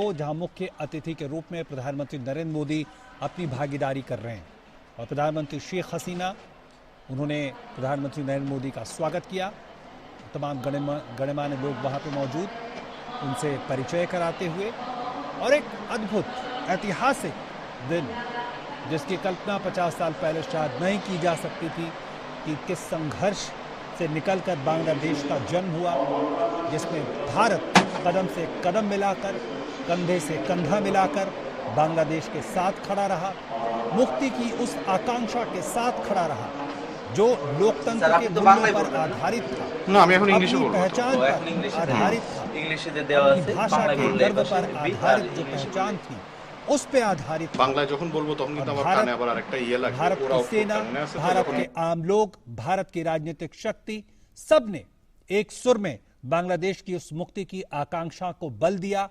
हो, जहां मुख्य अतिथि के रूप में प्रधानमंत्री नरेंद्र मोदी अपनी भागीदारी कर रहे हैं। और प्रधानमंत्री शेख हसीना, उन्होंने प्रधानमंत्री नरेंद्र मोदी का स्वागत किया। तमाम गणमान्य लोग वहां पर मौजूद, उनसे परिचय कराते हुए, और एक अद्भुत ऐतिहासिक दिन जिसकी कल्पना 50 साल पहले शायद नहीं की जा सकती थी कि किस संघर्ष से निकलकर बांग्लादेश का जन्म हुआ, जिसमें भारत कदम से कदम मिलाकर, कंधे से कंधा मिलाकर बांग्लादेश के साथ खड़ा रहा, मुक्ति की उस आकांक्षा के साथ खड़ा रहा जो लोकतंत्र के मूल्यों पर आधारित था, अपनी पहचान पर आधारित था, अपनी भाषा के गर्व पर आधारित जो पहचान थी उस पे आधारित। बांग्ला जखन बोलबो तखन किन्तु आमार काने आबार आरेकटा इये लागे, भारत की सेना, भारत के आम लोग, भारत की राजनीतिक शक्ति, सब ने एक सुर में बांग्लादेश की उस मुक्ति की आकांक्षा को बल दिया।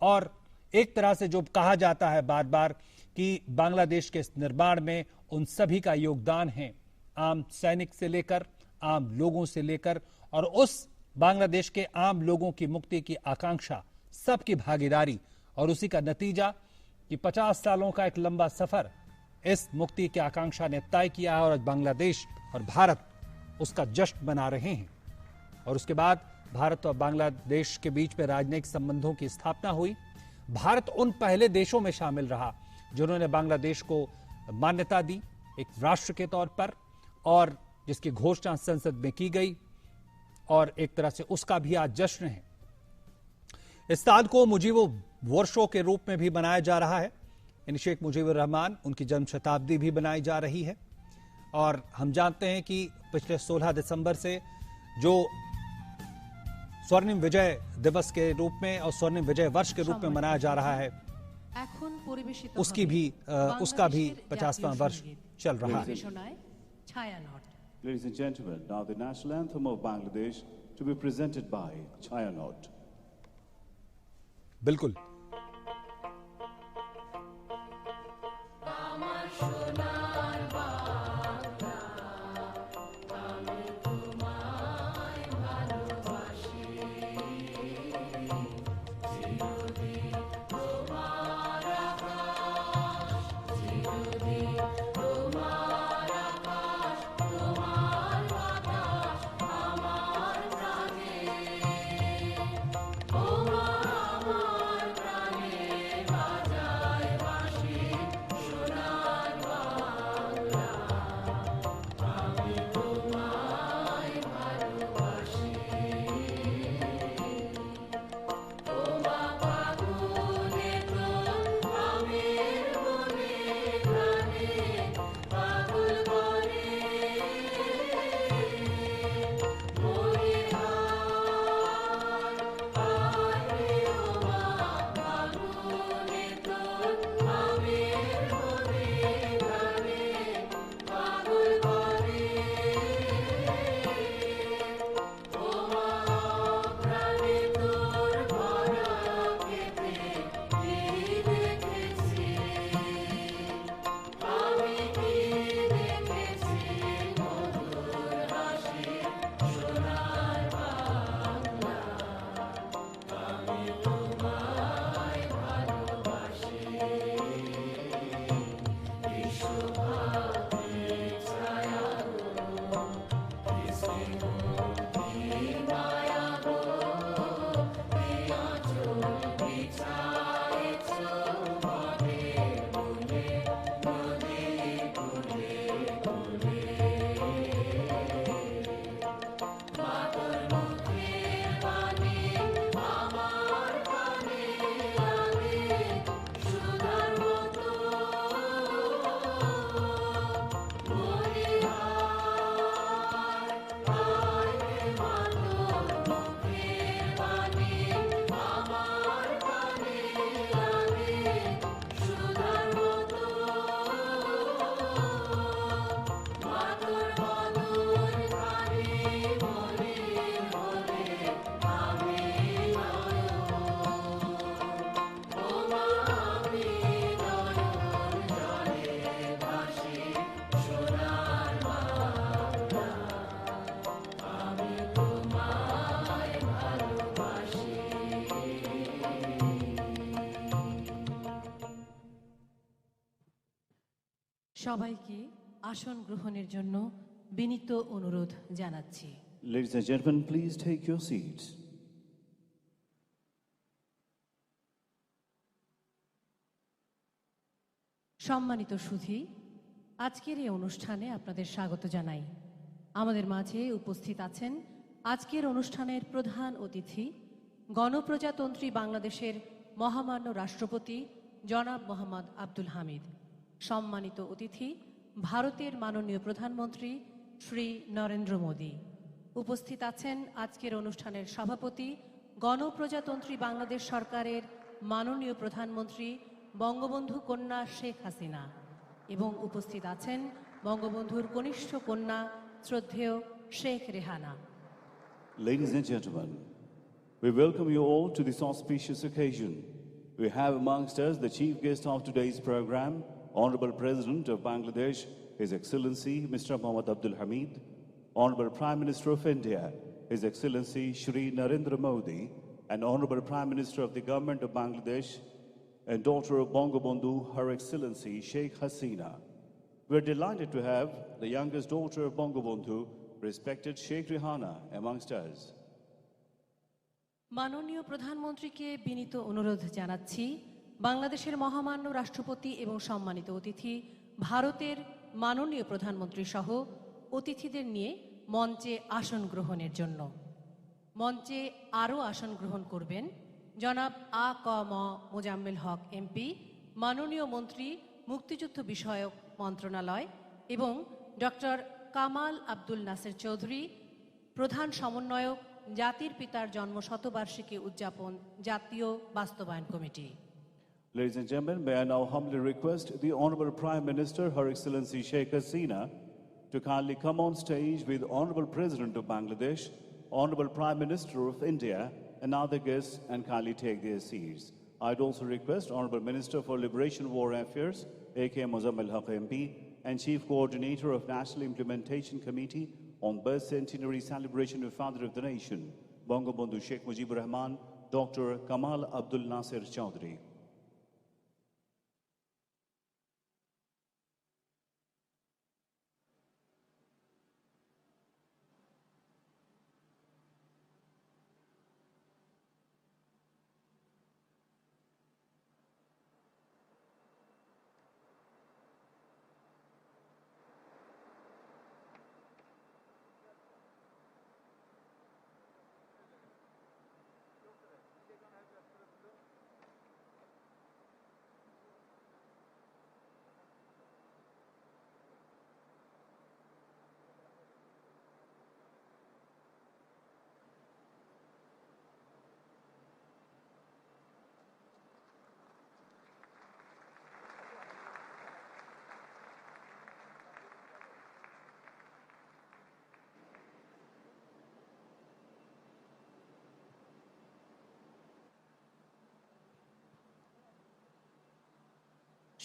और एक तरह से जो कहा जाता है बार बार कि बांग्लादेश के इस निर्माण में उन सभी का योगदान है, आम सैनिक से लेकर, आम लोगों से लेकर, और उस बांग्लादेश के आम लोगों की मुक्ति की आकांक्षा, सबकी भागीदारी, और उसी का नतीजा कि 50 सालों का एक लंबा सफर इस मुक्ति की आकांक्षा ने तय किया है। और आज बांग्लादेश और भारत उसका जश्न मना रहे हैं। और उसके बाद भारत और बांग्लादेश के बीच में राजनयिक संबंधों की स्थापना हुई। भारत उन पहले देशों में शामिल रहा जिन्होंने बांग्लादेश को मान्यता दी एक राष्ट्र के तौर पर, और जिसकी घोषणा संसद में की गई, और एक तरह से उसका भी आज जश्न है। इस साल को मुजीबो वर्षों के रूप में भी मनाया जा रहा है। यानी शेख मुजीबुर रहमान, उनकी जन्म शताब्दी भी बनाई जा रही है। और हम जानते हैं कि पिछले 16 दिसंबर से जो स्वर्णिम विजय दिवस के रूप में और स्वर्णिम विजय वर्ष के रूप में मनाया जा रहा है, उसका भी 50वां वर्ष चल रहा है। Ladies and gentlemen, now the national anthem of Bangladesh to be presented by Chayanot. बिल्कुल। সবাইকে আসন গ্রহণের জন্য বিনীত অনুরোধ জানাচ্ছি। Ladies and gentlemen, please take your seats. সম্মানিত সুধী, আজকের এই অনুষ্ঠানে আপনাদের স্বাগত জানাই। আমাদের মাঝে উপস্থিত আছেন আজকের অনুষ্ঠানের প্রধান অতিথি, গণপ্রজাতন্ত্রী বাংলাদেশের মহামান্য রাষ্ট্রপতি জনাব মোহাম্মদ আব্দুল হামিদ। সম্মানিত অতিথি, ভারতের মাননীয় প্রধানমন্ত্রী শ্রী নরেন্দ্র মোদী। উপস্থিত আছেন আজকের অনুষ্ঠানের সভাপতি, গণপ্রজাতন্ত্রী বাংলাদেশ সরকারের মাননীয় প্রধানমন্ত্রী বঙ্গবন্ধু কন্যা শেখ হাসিনা, এবং উপস্থিত আছেন বঙ্গবন্ধুর কনিষ্ঠ কন্যা শ্রদ্ধেয় Sheikh Rehana. Ladies and gentlemen, we welcome you all to this auspicious occasion. We have amongst us the chief guest of today's program, Honorable President of Bangladesh, His Excellency Mr. Mohammad Abdul Hamid, Honorable Prime Minister of India, His Excellency Shri Narendra Modi, and Honorable Prime Minister of the Government of Bangladesh and daughter of Bangabandhu, Her Excellency Sheikh Hasina. We are delighted to have the youngest daughter of Bangabandhu, respected Sheikh Rehana, amongst us. মাননীয় প্রধানমন্ত্রীকে বিনীত অনুরোধ জানাচ্ছি বাংলাদেশের মহামান্য রাষ্ট্রপতি এবং সম্মানিত অতিথি ভারতের মাননীয় প্রধানমন্ত্রী সহ অতিথিদের নিয়ে মঞ্চে আসন গ্রহণের জন্য। মঞ্চে আরও আসন গ্রহণ করবেন জনাব আ ক ম মোজাম্মেল হক এমপি, মাননীয় মন্ত্রী মুক্তিযুদ্ধ বিষয়ক মন্ত্রণালয়, এবং ডক্টর কামাল আব্দুল নাসের চৌধুরী, প্রধান সমন্বয়ক জাতির পিতার জন্ম শতবার্ষিকী উদযাপন জাতীয় বাস্তবায়ন committee. Ladies and gentlemen, may I now humbly request the Honorable Prime Minister, Her Excellency Sheikh Hasina, to kindly come on stage with Honorable President of Bangladesh, Honorable Prime Minister of India, and other guests, and kindly take their seats. I'd also request Honorable Minister for Liberation War Affairs, A.K. Mozammel Haq MP, and Chief Coordinator of National Implementation Committee on Birth Centenary Celebration of Father of the Nation, Bangabandhu Sheikh Mujibur Rahman, Dr. Kamal Abdul Nasir Chaudhry.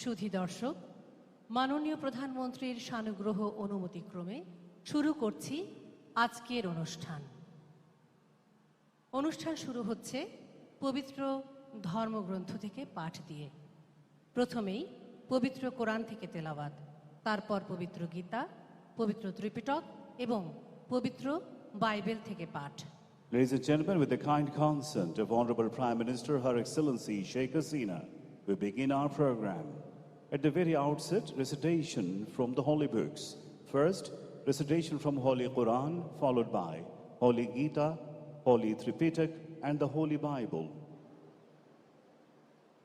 সুধী দর্শক, মাননীয় প্রধানমন্ত্রীর সানুগ্রহ অনুমতিক্রমে শুরু করছি আজকের অনুষ্ঠান। অনুষ্ঠান শুরু হচ্ছে পবিত্র ধর্মগ্রন্থ থেকে পাঠ দিয়ে। প্রথমেই পবিত্র কোরআন থেকে তেলাওয়াত, তারপর পবিত্র গীতা, পবিত্র ত্রিপিটক এবং পবিত্র বাইবেল থেকে পাঠ। Ladies and gentlemen, with the kind consent of Honorable Prime Minister, Her Excellency Sheikh Hasina, we begin our program. At the very outset, recitation from the holy books. First, recitation from Holy Quran, followed by Holy Gita, Holy Tripitak, and the Holy Bible.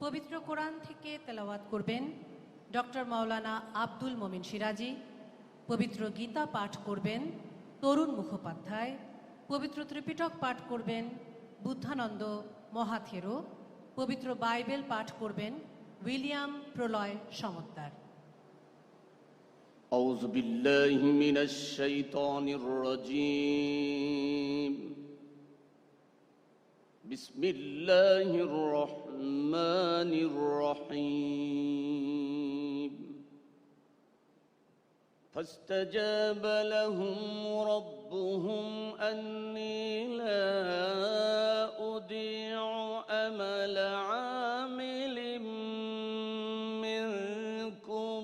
পবিত্র কোরআন থেকে তেলাওয়াত করবেন doctor মাওলানা আব্দুল মমিন সিরাজি। পবিত্র গীতা পাঠ করবেন তরুণ মুখোপাধ্যায়। পবিত্র ত্রিপিটক পাঠ করবেন বুদ্ধানন্দ মহাথেরো। পবিত্র বাইবেল পাঠ করবেন উইলিয়াম প্রলয় সমদ্দার। আউযু বিল্লাহি মিনাশ শাইতানির রাজীম। বিসমিল্লাহির রহমানির রহিম। فاستجاب لهم ربهم أني لا أضيع عمل عامل منكم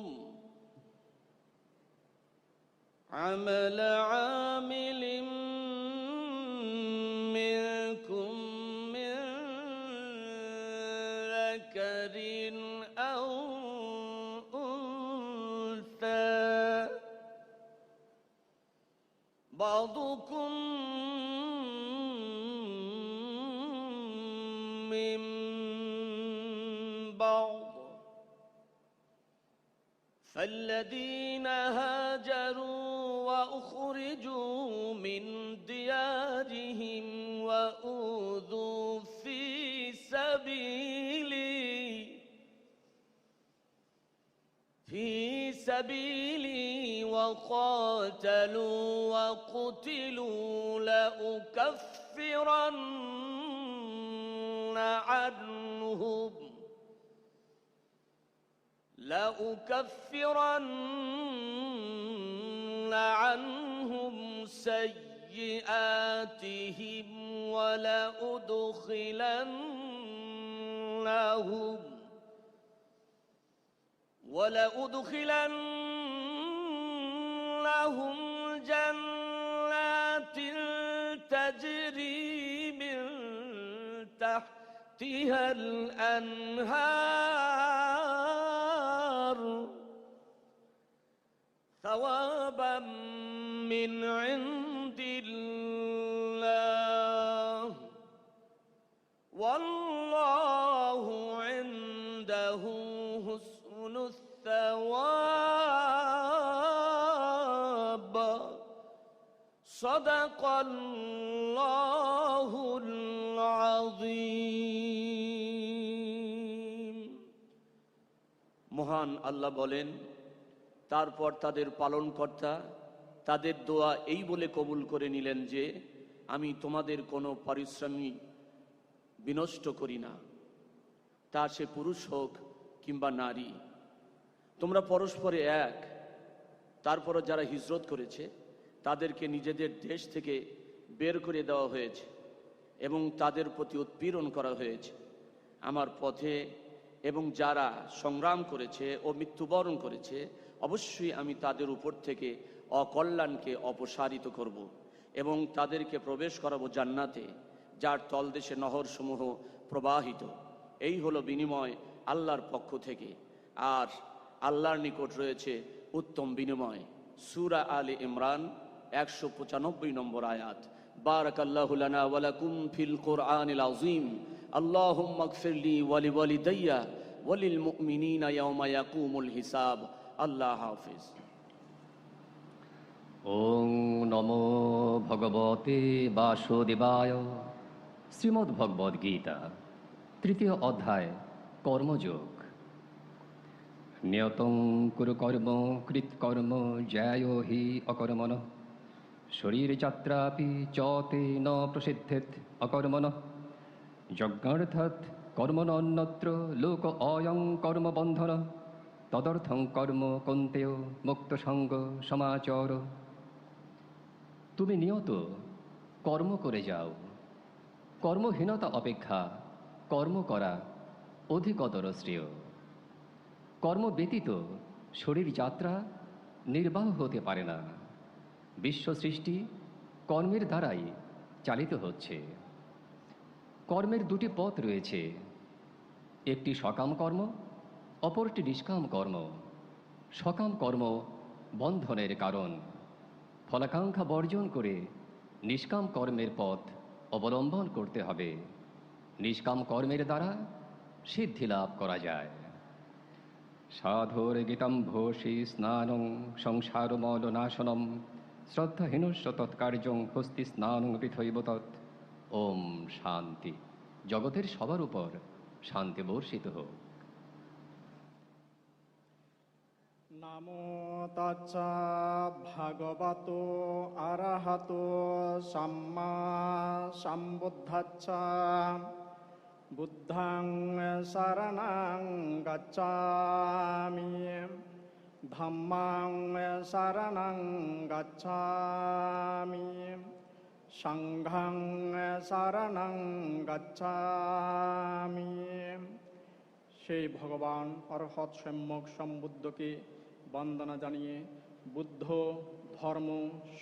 من بعض فالذين هاجروا وأخرجوا من ديارهم وأوذوا في سبيلي وقاتلوا وقتلوا لأكفرن عنهم سيئاتهم ولأدخلنهم جنات تجري من تحتها الأنهار ثوابا من عند الله والله عنده حسن الثواب صدق الله العظيم মহান আল্লাহ বলেন, তারপর তাদের পালনকর্তা তাদের দোয়া এই বলে কবুল করে নিলেন যে আমি তোমাদের কোনো পারিশ্রমিক বিনষ্ট করি না, তা সে পুরুষ হোক কিংবা নারী। তোমরা পরস্পরে এক। তারপরও যারা হিজরত করেছে তাদেরকে নিজেদের দেশ থেকে বের করে দেওয়া হয়েছে এবং তাদের প্রতি উৎপীড়ন করা হয়েছে আমার পথে, এবং যারা সংগ্রাম করেছে ও মৃত্যুবরণ করেছে অবশ্যই আমি তাদের উপর থেকে অকল্যাণকে অপসারিত করব এবং তাদেরকে প্রবেশ করাবো জান্নাতে, যার তলদেশে নহরসমূহ প্রবাহিত। এই হলো বিনিময় আল্লাহর পক্ষ থেকে, আর আল্লাহর নিকট রয়েছে উত্তম বিনিময়। সূরা আলে ইমরান 195 নম্বর আয়াত। বারাকাল্লাহু লানা ওয়া লাকুম ফিল কুরআনিল আযীম। আল্লাহুম্মা গফিরলি ওয়া লিওয়ালিদাইয়া ওয়া লিল মুমিনিনা ইয়াওমা ইয়াকুমুল হিসাব। আল্লাহ হাফেজ। ওং নমো ভগবতে বাসুদেবায়। শ্রীমদ্ ভগবদ গীতা 3য় অধ্যায় কর্মযোগ। নিয়তং কুরু কর্ম কৃৎকর্ম জ্যায়ো হি অকর্মণঃ শরীর যাত্রাপি চতে ন প্রসিদ্ধেত অকর্মণঃ যজ্ঞার্থাৎ কর্মণন্যত্র লোক অয়ং কর্মবন্ধন তদর্থং কর্ম কন্তেয় মুক্ত সঙ্গ সমাচর। তুমি নিয়ত কর্ম করে যাও, কর্মহীনতা অপেক্ষা কর্ম করা অধিকতর শ্রেয়। কর্ম ব্যতীত শরীর যাত্রা নির্বাহ হতে পারে না। বিশ্ব সৃষ্টি কর্মের দ্বারাই চালিত হচ্ছে। কর্মের দুটি পথ রয়েছে, একটি সকাম কর্ম, অপরটি নিষ্কাম কর্ম। সকাম কর্ম বন্ধনের কারণ। ফলাকাঙ্ক্ষা বর্জন করে নিষ্কাম কর্মের পথ অবলম্বন করতে হবে। নিষ্কাম কর্মের দ্বারা সিদ্ধি লাভ করা যায়। সাধুর গীতাম্ভোষী স্নানং সংসারমলনাশনম শ্রদ্ধাহীনস্য তৎকার্যং হস্তি স্নানং পৃথৈব তৎ। ওম শান্তি। জগতের সবার উপর শান্তি বর্ষিত হোক। নামো তাচ্ছা ভাগবতো আরহাতো সাম্মা সম্বুদ্ধাচ্ছা। বুদ্ধাং শরণং গচ্ছামি ধাম্মাং শরণং গচ্ছামি সংঘং শরণং গচ্ছামি। সেই ভগবান অরহৎ সম্যক সম্বুদ্ধকে বন্দনা জানিয়ে বুদ্ধ ধর্ম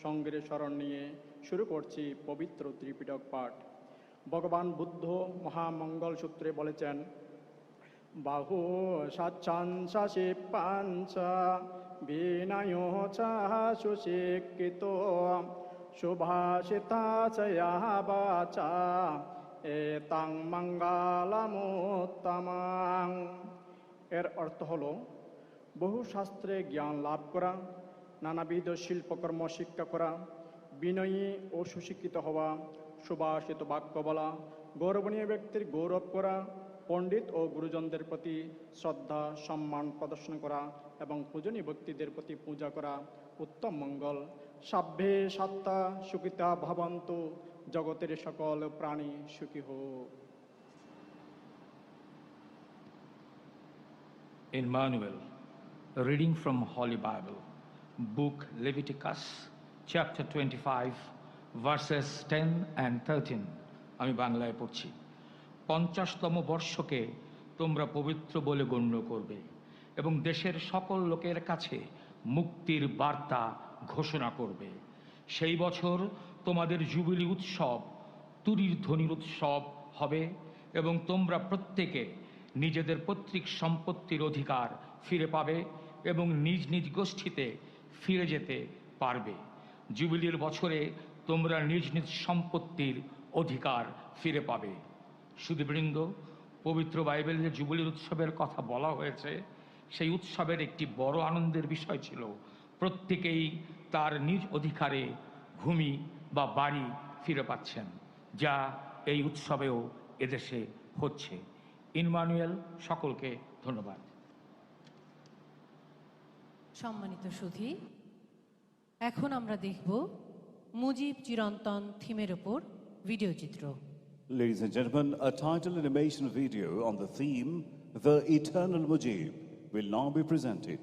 সঙ্গের শরণ নিয়ে শুরু করছি পবিত্র ত্রিপিটক পাঠ। ভগবান বুদ্ধ মহামঙ্গল সূত্রে বলেছেন, বাহু সাচ্ছাংশি পাঞ্চ বিনয় সুশিক্ষিত সুভাষিতা চয়া বাচা এতাং মঙ্গলমুত্তমাং। এর অর্থ হলো বহু শাস্ত্রে জ্ঞান লাভ করা, নানাবিধ শিল্পকর্ম শিক্ষা করা, বিনয়ী ও সুশিক্ষিত হওয়া, সুভাষিত বাক্য বলা, গৌরবনীয় ব্যক্তির গৌরব করা, পণ্ডিত ও গুরুজনদের প্রতি শ্রদ্ধা সম্মান প্রদর্শন করা এবং পূজনীয় ব্যক্তিদের প্রতি পূজা করা উত্তম মঙ্গল। সাভ্যে সাত্তা সুখিতা ভবন্তু, জগতের সকল প্রাণী সুখী হোক। Emmanuel, a reading from Holy Bible, Book Leviticus, chapter 25, verses 10 and 13. আমি বাংলায় পড়ছি। 50তম বর্ষকে তোমরা পবিত্র বলে গণ্য করবে এবং দেশের সকল লোকের কাছে মুক্তির বার্তা ঘোষণা করবে। সেই বছর তোমাদের জুবিলি উৎসব তুরির ধ্বনির উৎসব হবে এবং তোমরা প্রত্যেকে নিজেদের পৈতৃক সম্পত্তির অধিকার ফিরে পাবে এবং নিজ নিজ গোষ্ঠীতে ফিরে যেতে পারবে। জুবিলির বছরে তোমরা নিজ নিজ সম্পত্তির অধিকার ফিরে পাবে। সুধীবৃন্দ, পবিত্র বাইবেলে যে জুবিলির উৎসবের কথা বলা হয়েছে, সেই উৎসবের একটি বড় আনন্দের বিষয় ছিল প্রত্যেকেই তার নিজ অধিকারে ভূমি বা বাড়ি ফিরে পাচ্ছেন, যা এই উৎসবেও এদেশে হচ্ছে। ইম্মানুয়েল, সকলকে ধন্যবাদ। সম্মানিত সুধী, এখন আমরা দেখব মুজিব চিরন্তন থিমের উপর ভিডিও চিত্র। Ladies and gentlemen, a title animation video on the theme, The Eternal Mujib, will now be presented.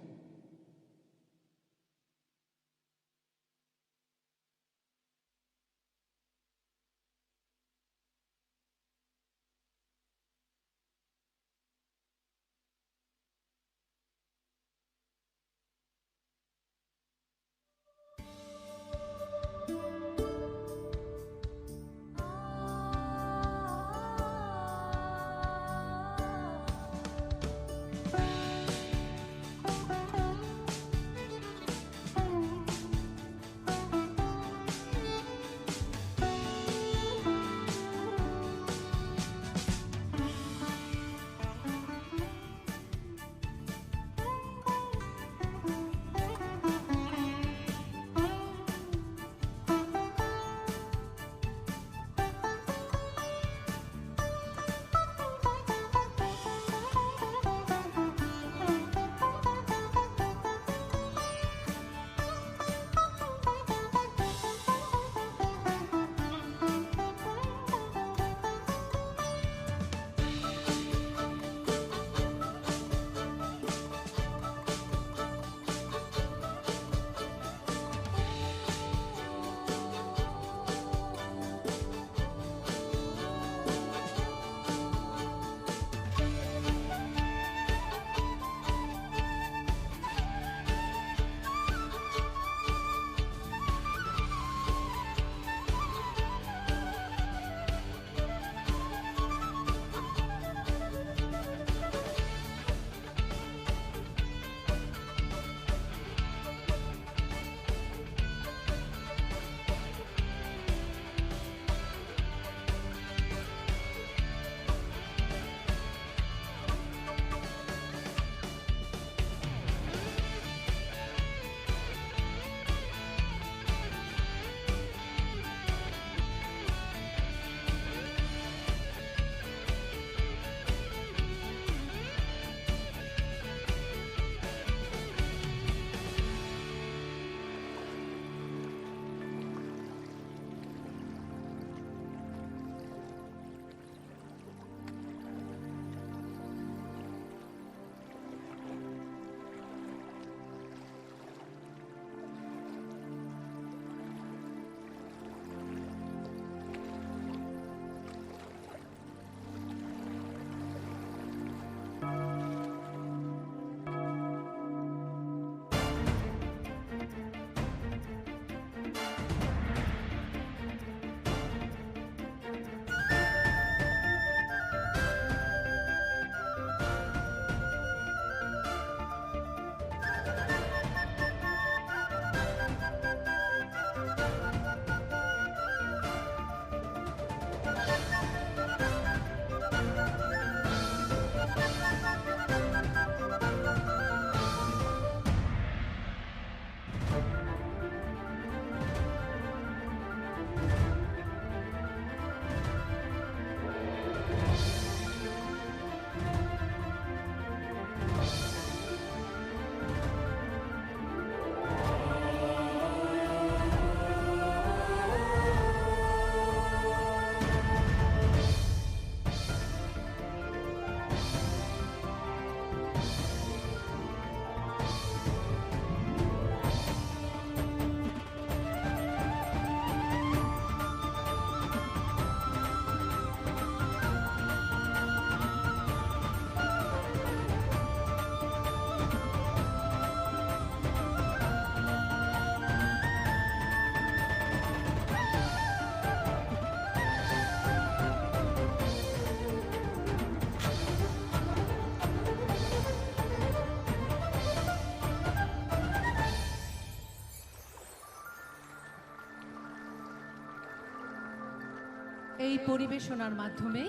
এই পরিবেশনার মাধ্যমে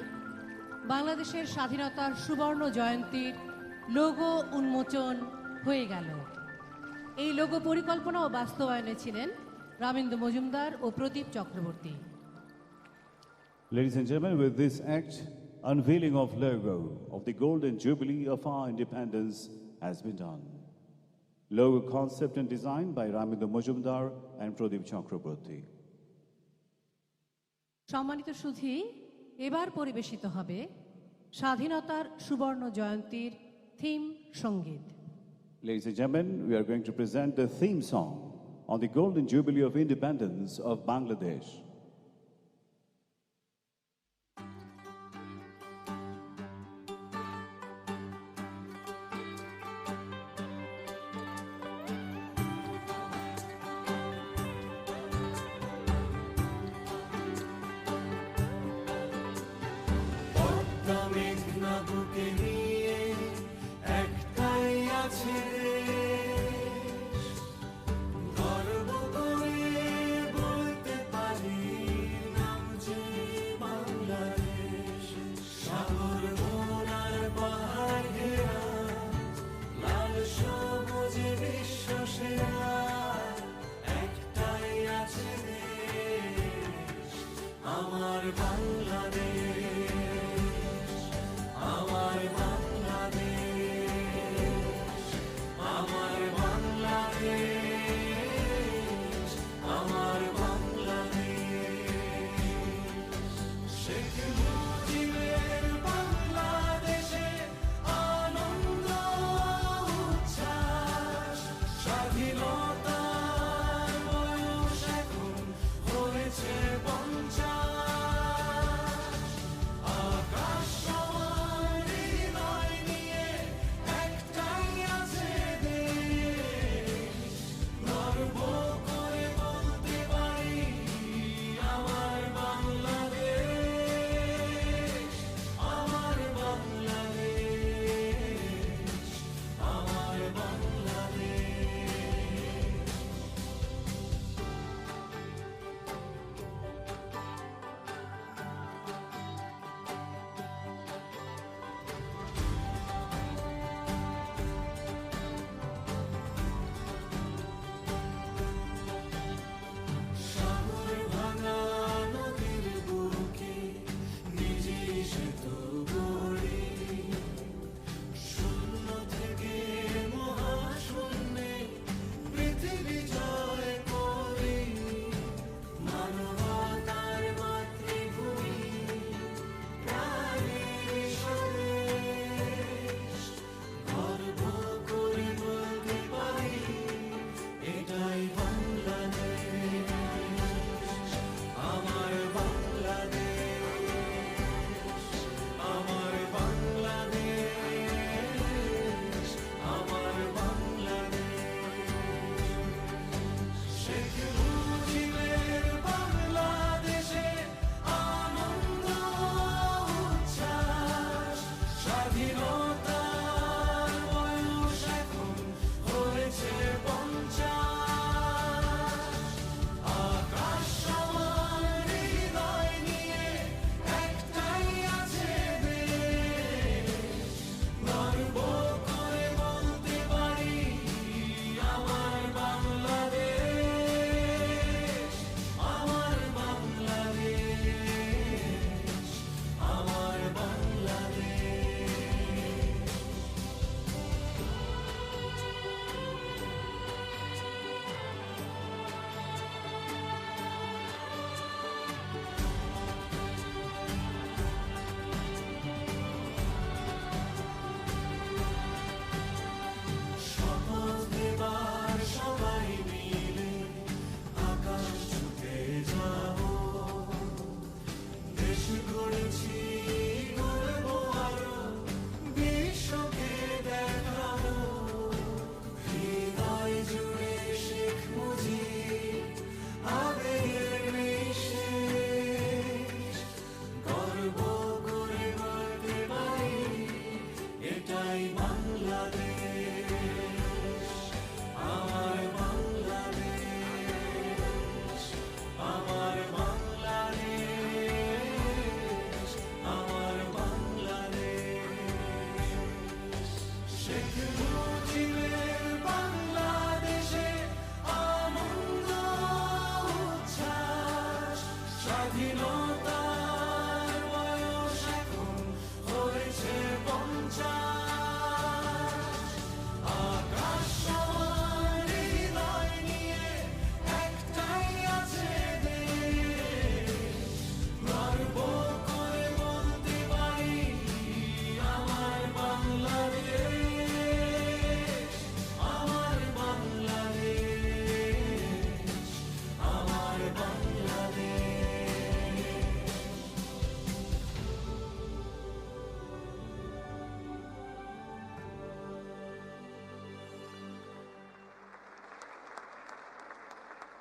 বাংলাদেশের স্বাধীনতার সুবর্ণ জয়ন্তীর লোগো উন্মোচন হয়ে গেল। এই লোগো পরিকল্পনা ও বাস্তবায়নে ছিলেন রামেন্দ্র মজুমদার ও প্রদীপ Chakraborty. Ladies and gentlemen, with this act, unveiling of logo of the Golden Jubilee of our independence has been done. Logo concept and design by Ramendra Majumdar and Pradeep Chakraborty. সম্মানিত সুধী, এবার পরিবেশিত হবে স্বাধীনতার সুবর্ণ জয়ন্তীর থিম সঙ্গীত। Ladies and gentlemen, we are going to present the theme song on the Golden Jubilee of Independence of Bangladesh. গর্ব করে বলতে পারি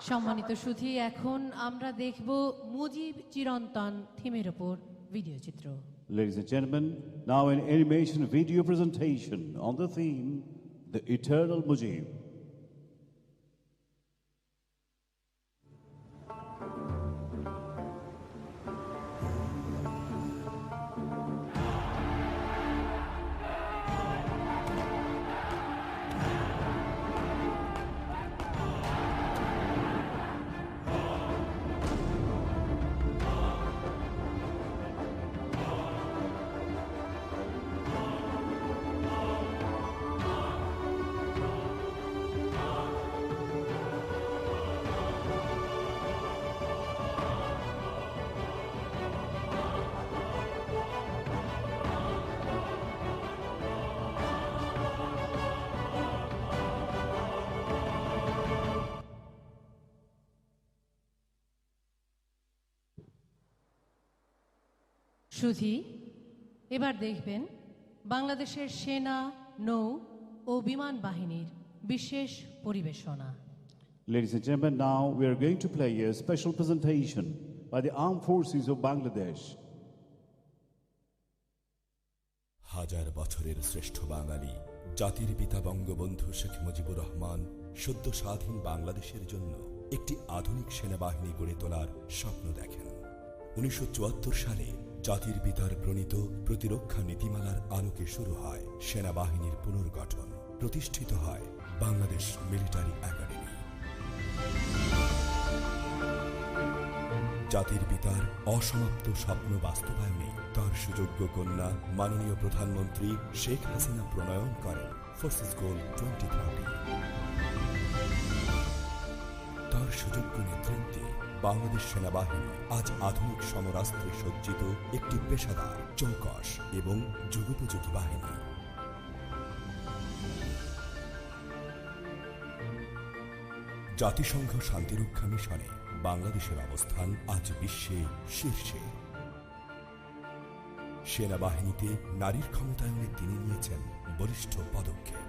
সম্মানিত সুধী, এখন আমরা দেখব মুজিব চিরন্তন থিমের উপর ভিডিও চিত্র। Ladies and gentlemen, now an animation video presentation on the theme, The Eternal Mujib. সুধী, এবার দেখবেন বাংলাদেশের সেনা, নৌ ও বিমান বাহিনীর বিশেষ পরিবেশনা। Ladies and gentlemen, now we are going to play a special presentation by the Armed Forces of Bangladesh. হাজার বছরের শ্রেষ্ঠ বাঙালি জাতির পিতা বঙ্গবন্ধু শেখ মুজিবুর রহমান সদ্য স্বাধীন বাংলাদেশের জন্য একটি আধুনিক সেনাবাহিনী গড়ে তোলার স্বপ্ন দেখেন। 1974 সালে জাতির পিতার প্রণীত প্রতিরক্ষা নীতিমালার আলোকে শুরু হয় সেনাবাহিনীর পুনর্গঠন। প্রতিষ্ঠিত হয় বাংলাদেশ মিলিটারি একাডেমি। জাতির পিতার অসমাপ্ত স্বপ্ন বাস্তবায়নে তার সুযোগ্য কন্যা মাননীয় প্রধানমন্ত্রী শেখ হাসিনা প্রণয়ন করেন ফোর্সেস গোল 2030। তার সুযোগ্য নেতৃত্বে বাংলাদেশ সেনাবাহিনী আজ আধুনিক সমরাস্ত্রে সজ্জিত একটি পেশাদার, চৌকস এবং যুগোপযোগী বাহিনী। জাতিসংঘ শান্তিরক্ষা মিশনে বাংলাদেশের অবস্থান আজ বিশ্বে শীর্ষে। সেনাবাহিনীতে নারীর ক্ষমতায়নে তিনি নিয়েছেন বলিষ্ঠ পদক্ষেপ।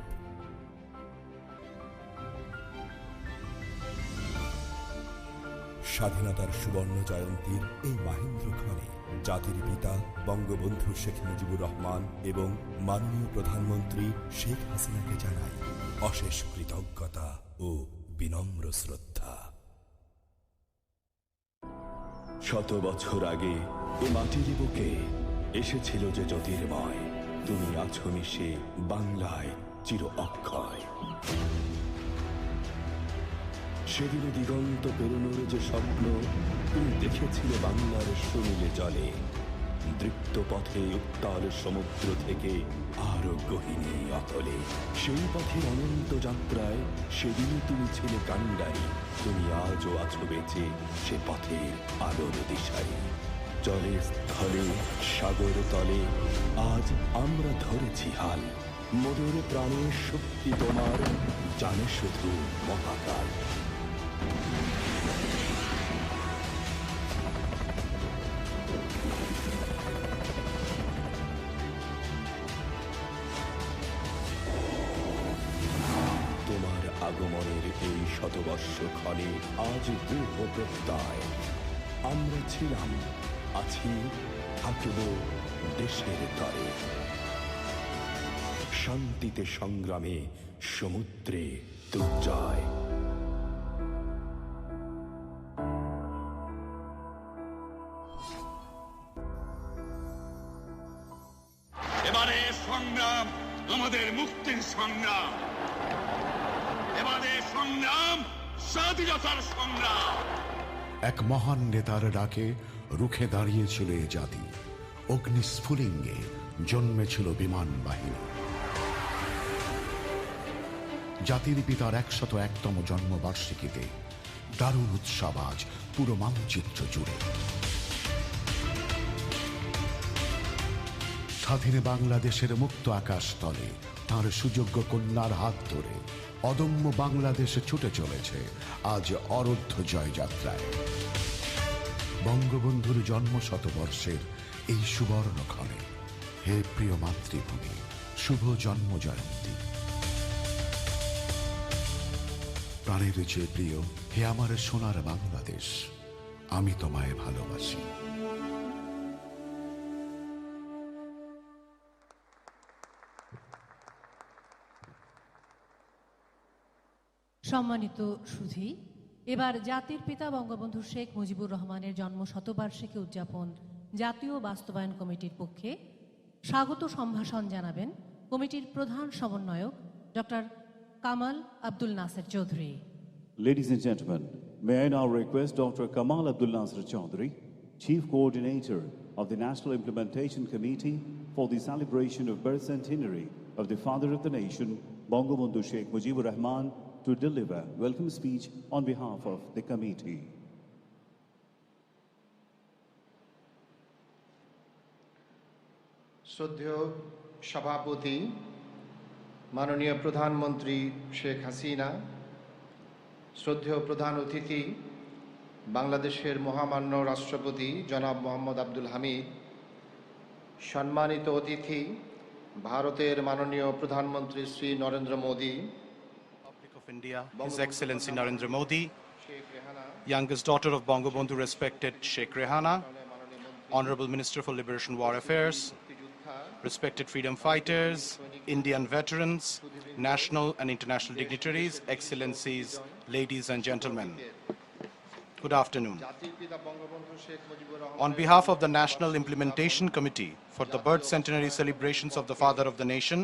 স্বাধীনতার সুবর্ণ জয়ন্তীর এই মাহেন্দ্রক্ষণে জাতির পিতা বঙ্গবন্ধু শেখ মুজিবুর রহমান এবং মাননীয় প্রধানমন্ত্রী শেখ হাসিনাকে জানাই অশেষ কৃতজ্ঞতা ও বিনম্র শ্রদ্ধা। শত বছর আগে এ মাটির বুকে এসেছিল যে জ্যোতির্ময়, তুমি আছো মিশে বাংলায় চির অক্ষয়। সেদিন দিগন্ত পেরোনোর যে স্বপ্ন তুমি দেখেছিলে বাংলার সুনীলে জলে, দৃপ্ত পথে উত্তাল সমুদ্র থেকে আরো গহীনে অতলে। সেই পথের অনন্ত যাত্রায় সেদিনই তুমি ছিলে কাণ্ডারি, তুমি আজও আছো বেঁচে সে পথের আলোর দিশারি। জলে স্থলে সাগর তলে আজ আমরা ধরেছি হাল, মোদের প্রাণের শক্তি তোমার জানে শুধু মহাকাল। তোমার আগমনের এই শতবর্ষ ক্ষণে আজ দৃঢ় প্রত্যয়, আমরা ছিলাম, আছি, থাকব দেশের তরে। শান্তিতে সংগ্রামে সমুদ্রে দুর্জয়। এবারে সংগ্রাম আমাদের মুক্তির সংগ্রাম, এবারে সংগ্রাম স্বাধীনতার সংগ্রাম। এক মহান নেতার ডাকে রুখে দাঁড়িয়েছিল এ জাতি, অগ্নিস্ফুলিঙ্গে জন্মেছিল বিমান বাহিনী। জাতির পিতার 101তম জন্মবার্ষিকীতে দারুণ উৎসব আজ পুরো মানচিত্র জুড়ে। স্বাধীন বাংলাদেশের মুক্ত আকাশ তলে তাঁর সুযোগ্য কন্যার হাত ধরে অদম্য বাংলাদেশে ছুটে চলেছে আজ অরুদ্ধ জয়যাত্রায়। বঙ্গবন্ধুর জন্ম শতবর্ষের এই সুবর্ণক্ষণে হে প্রিয় মাতৃভূমি, শুভ জন্ম জয়ন্তী। প্রাণের চেয়ে প্রিয় হে আমার সোনার বাংলাদেশ, আমি তোমায় ভালোবাসি। সম্মানিত সুধী, এবার জাতির পিতা বঙ্গবন্ধু শেখ মুজিবুর রহমানের জন্ম শতবার্ষিকী উদযাপন জাতীয় বাস্তবায়ন কমিটির পক্ষে স্বাগত সম্ভাষণ জানাবেন কমিটির প্রধান সমন্বয়ক doctor Kamal Abdul Naser Chowdhury. Ladies and gentlemen, may I now request Dr. Kamal Abdul Nasir Chaudhary, Chief Coordinator of the National Implementation Committee for the celebration of birth centenary of the Father of the Nation, Bangabandhu Sheikh Mujibur Rahman, to deliver welcome speech on behalf of the committee. শ্রদ্ধেয় সভাপতি মাননীয় প্রধানমন্ত্রী শেখ হাসিনা, শ্রদ্ধেয় প্রধান অতিথি বাংলাদেশের মহামান্য রাষ্ট্রপতি জনাব মোহাম্মদ আব্দুল হামিদ, সম্মানিত অতিথি ভারতের মাননীয় প্রধানমন্ত্রী Shri Narendra Modi, of India, His Excellency Narendra Modi, youngest daughter of Bangabandhu respected Sheikh Rehana, Honorable Minister for Liberation War Affairs, respected freedom fighters, Indian veterans, national and international dignitaries, excellencies, ladies and gentlemen. Good afternoon. On behalf of the National Implementation Committee for the birth centenary celebrations of the Father of the Nation,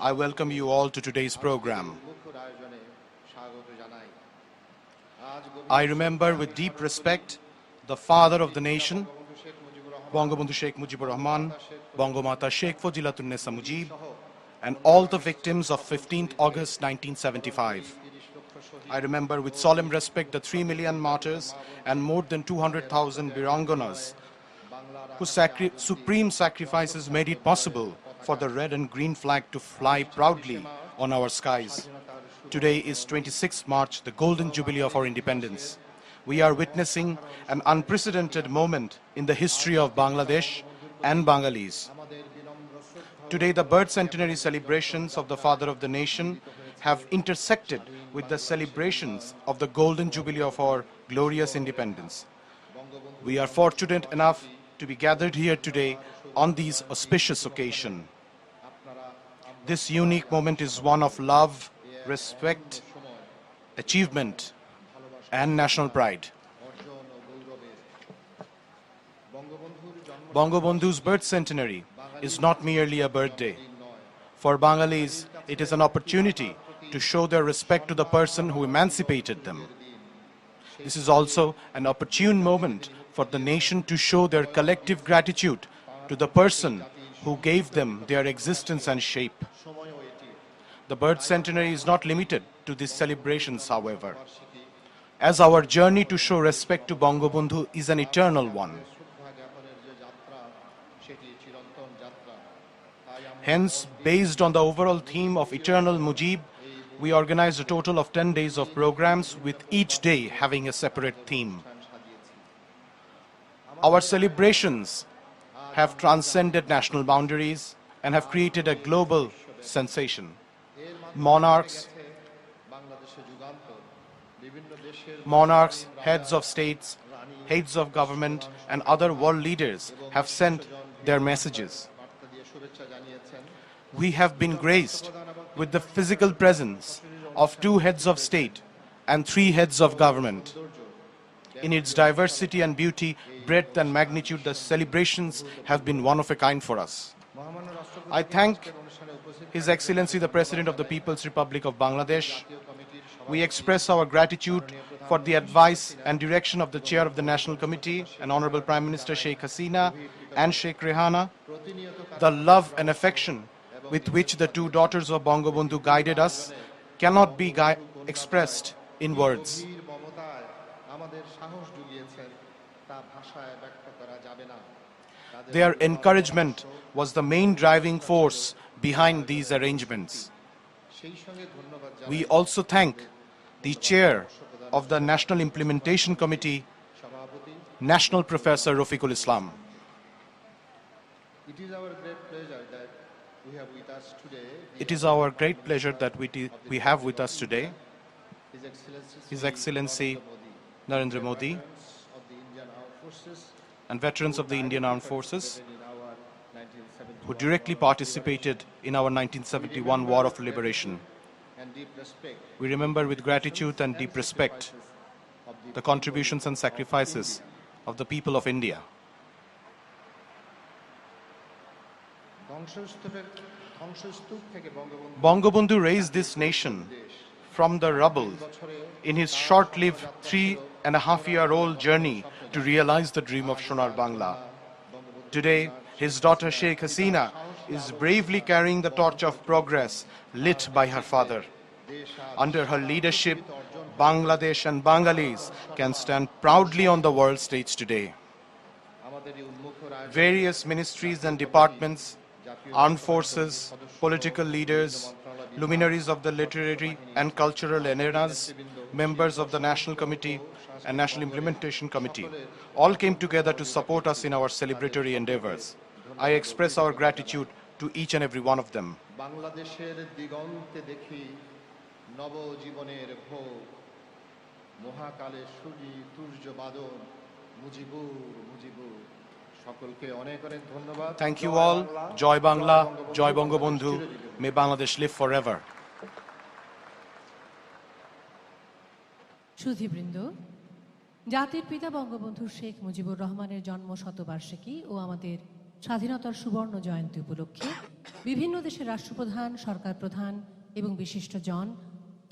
I welcome you all to today's program. I remember with deep respect the Father of the Nation, Bangabandhu Sheikh Mujibur Rahman, Bangamata Sheikh Fazilatunnesa Mujib, and all the victims of 15th August 1975. I remember with solemn respect the 3 million martyrs and more than 200,000 Biranganas whose supreme sacrifices made it possible for the red and green flag to fly proudly on our skies. Today is 26th March, the golden jubilee of our independence. We are witnessing an unprecedented moment in the history of Bangladesh and Bengalis. Today, the birth centenary celebrations of the Father of the Nation have intersected with the celebrations of the golden jubilee of our glorious independence. We are fortunate enough to be gathered here today on this auspicious occasion. This unique moment is one of love, respect, achievement, and national pride. Bangabandhu's birth centenary is not merely a birthday. For Bengalis, it is an opportunity to show their respect to the person who emancipated them. This is also an opportune moment for the nation to show their collective gratitude to the person who gave them their existence and shape. The birth centenary is not limited to these celebrations, however, as our journey to show respect to Bangabandhu is an eternal one. Hence, based on the overall theme of Eternal Mujib, we organized a total of 10 days of programs, with each day having a separate theme. Our celebrations have transcended national boundaries and have created a global sensation. Monarchs, heads of states, heads of government, and other world leaders have sent their messages. We have been graced with the physical presence of 2 heads of state and 3 heads of government. In its diversity and beauty, breadth and magnitude, the celebrations have been one of a kind for us. I thank His Excellency the President of the People's Republic of Bangladesh. We express our gratitude for the advice and direction of the Chair of the National Committee and Honorable Prime Minister Sheikh Hasina and Sheikh Rehana, the love and affection with which the 2 daughters of Bangabandhu guided us cannot be expressed in words. Their encouragement was the main driving force behind these arrangements. We also thank the Chair of the National Implementation Committee, National Professor Rafiqul Islam. It is our great pleasure that we have with us today. It is our great pleasure that we have with us today His Excellency Narendra Modi, and veterans of the Indian Armed Forces who directly participated in our 1971 War of Liberation. We remember with gratitude and deep respect the contributions and sacrifices of the people of India. Bangabandhu raised this nation from the rubble in his short-lived 3.5-year-old journey to realize the dream of Sonar Bangla. Today, his daughter Sheikh Hasina is bravely carrying the torch of progress lit by her father. Under her leadership, Bangladesh and Bengalis can stand proudly on the world stage today. Various ministries and departments, armed forces, political leaders, luminaries of the literary and cultural arenas, members of the National Committee and National Implementation Committee, all came together to support us in our celebratory endeavors. I express our gratitude to each and every one of them. Thank you all. Joy Bangla, Joy Bangabandhu. May Bangladesh live forever. সুধীবৃন্দ, জাতির পিতা বঙ্গবন্ধু শেখ মুজিবুর রহমানের জন্ম শতবার্ষিকী ও আমাদের স্বাধীনতার সুবর্ণ জয়ন্তী উপলক্ষে বিভিন্ন দেশের রাষ্ট্রপ্রধান, সরকার প্রধান এবং বিশিষ্টজন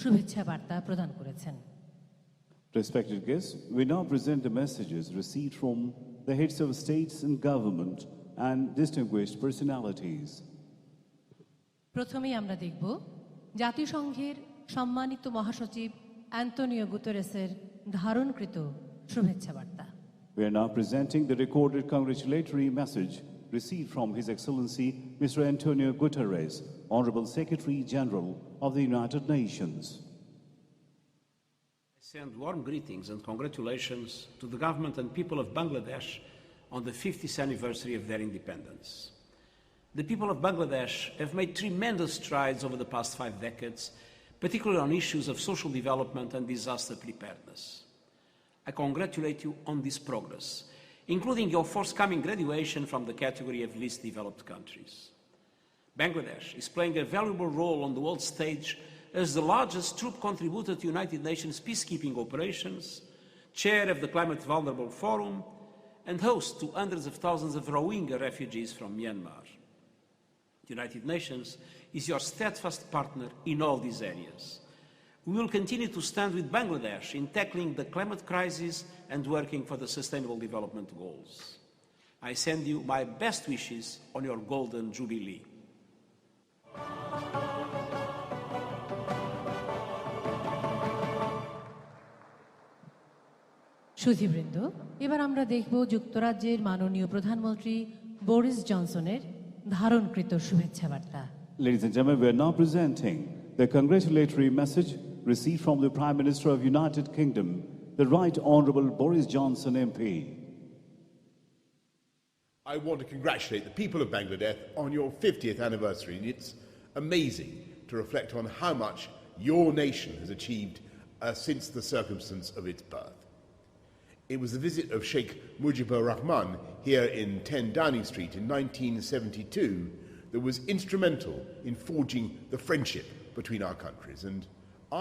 শুভেচ্ছা বার্তা প্রদান করেছেন। Respected guests, we now present the messages received from the heads of states and government and distinguished personalities. প্রথমেই আমরা দেখব জাতিসংঘের সম্মানিত মহাসচিব অ্যান্টোনিও গুতেরেসের ধারণকৃত শুভেচ্ছা বার্তা। We are now presenting the recorded congratulatory message received from His Excellency Mr. Antonio Guterres, Honorable Secretary General of the United Nations. I send warm greetings and congratulations to the government and people of Bangladesh on the 50th anniversary of their independence. The people of Bangladesh have made tremendous strides over the past 5 decades, particularly on issues of social development and disaster preparedness. I congratulate you on this progress, including your forthcoming graduation from the category of least developed countries. Bangladesh is playing a valuable role on the world stage as the largest troop contributor to United Nations peacekeeping operations, chair of the Climate Vulnerable Forum, and host to hundreds of thousands of Rohingya refugees from Myanmar. The United Nations is your steadfast partner in all these areas. We will continue to stand with Bangladesh in tackling the climate crisis and working for the Sustainable Development Goals. I send you my best wishes on your Golden Jubilee. সুধীবৃন্দ, এবার আমরা দেখব যুক্তরাজ্যের মাননীয় প্রধানমন্ত্রী Boris জনসনের ধারণকৃত শুভেচ্ছা বার্তা। Ladies and gentlemen, we are now presenting the congratulatory message received from the Prime Minister of United Kingdom, the Right Honourable Boris Johnson MP. I want to congratulate the people of Bangladesh on your 50th anniversary. It's amazing to reflect on how much your nation has achieved since the circumstance of its birth. It was the visit of Sheikh Mujibur Rahman here in 10 Downing Street in 1972 that was instrumental in forging the friendship between our countries. And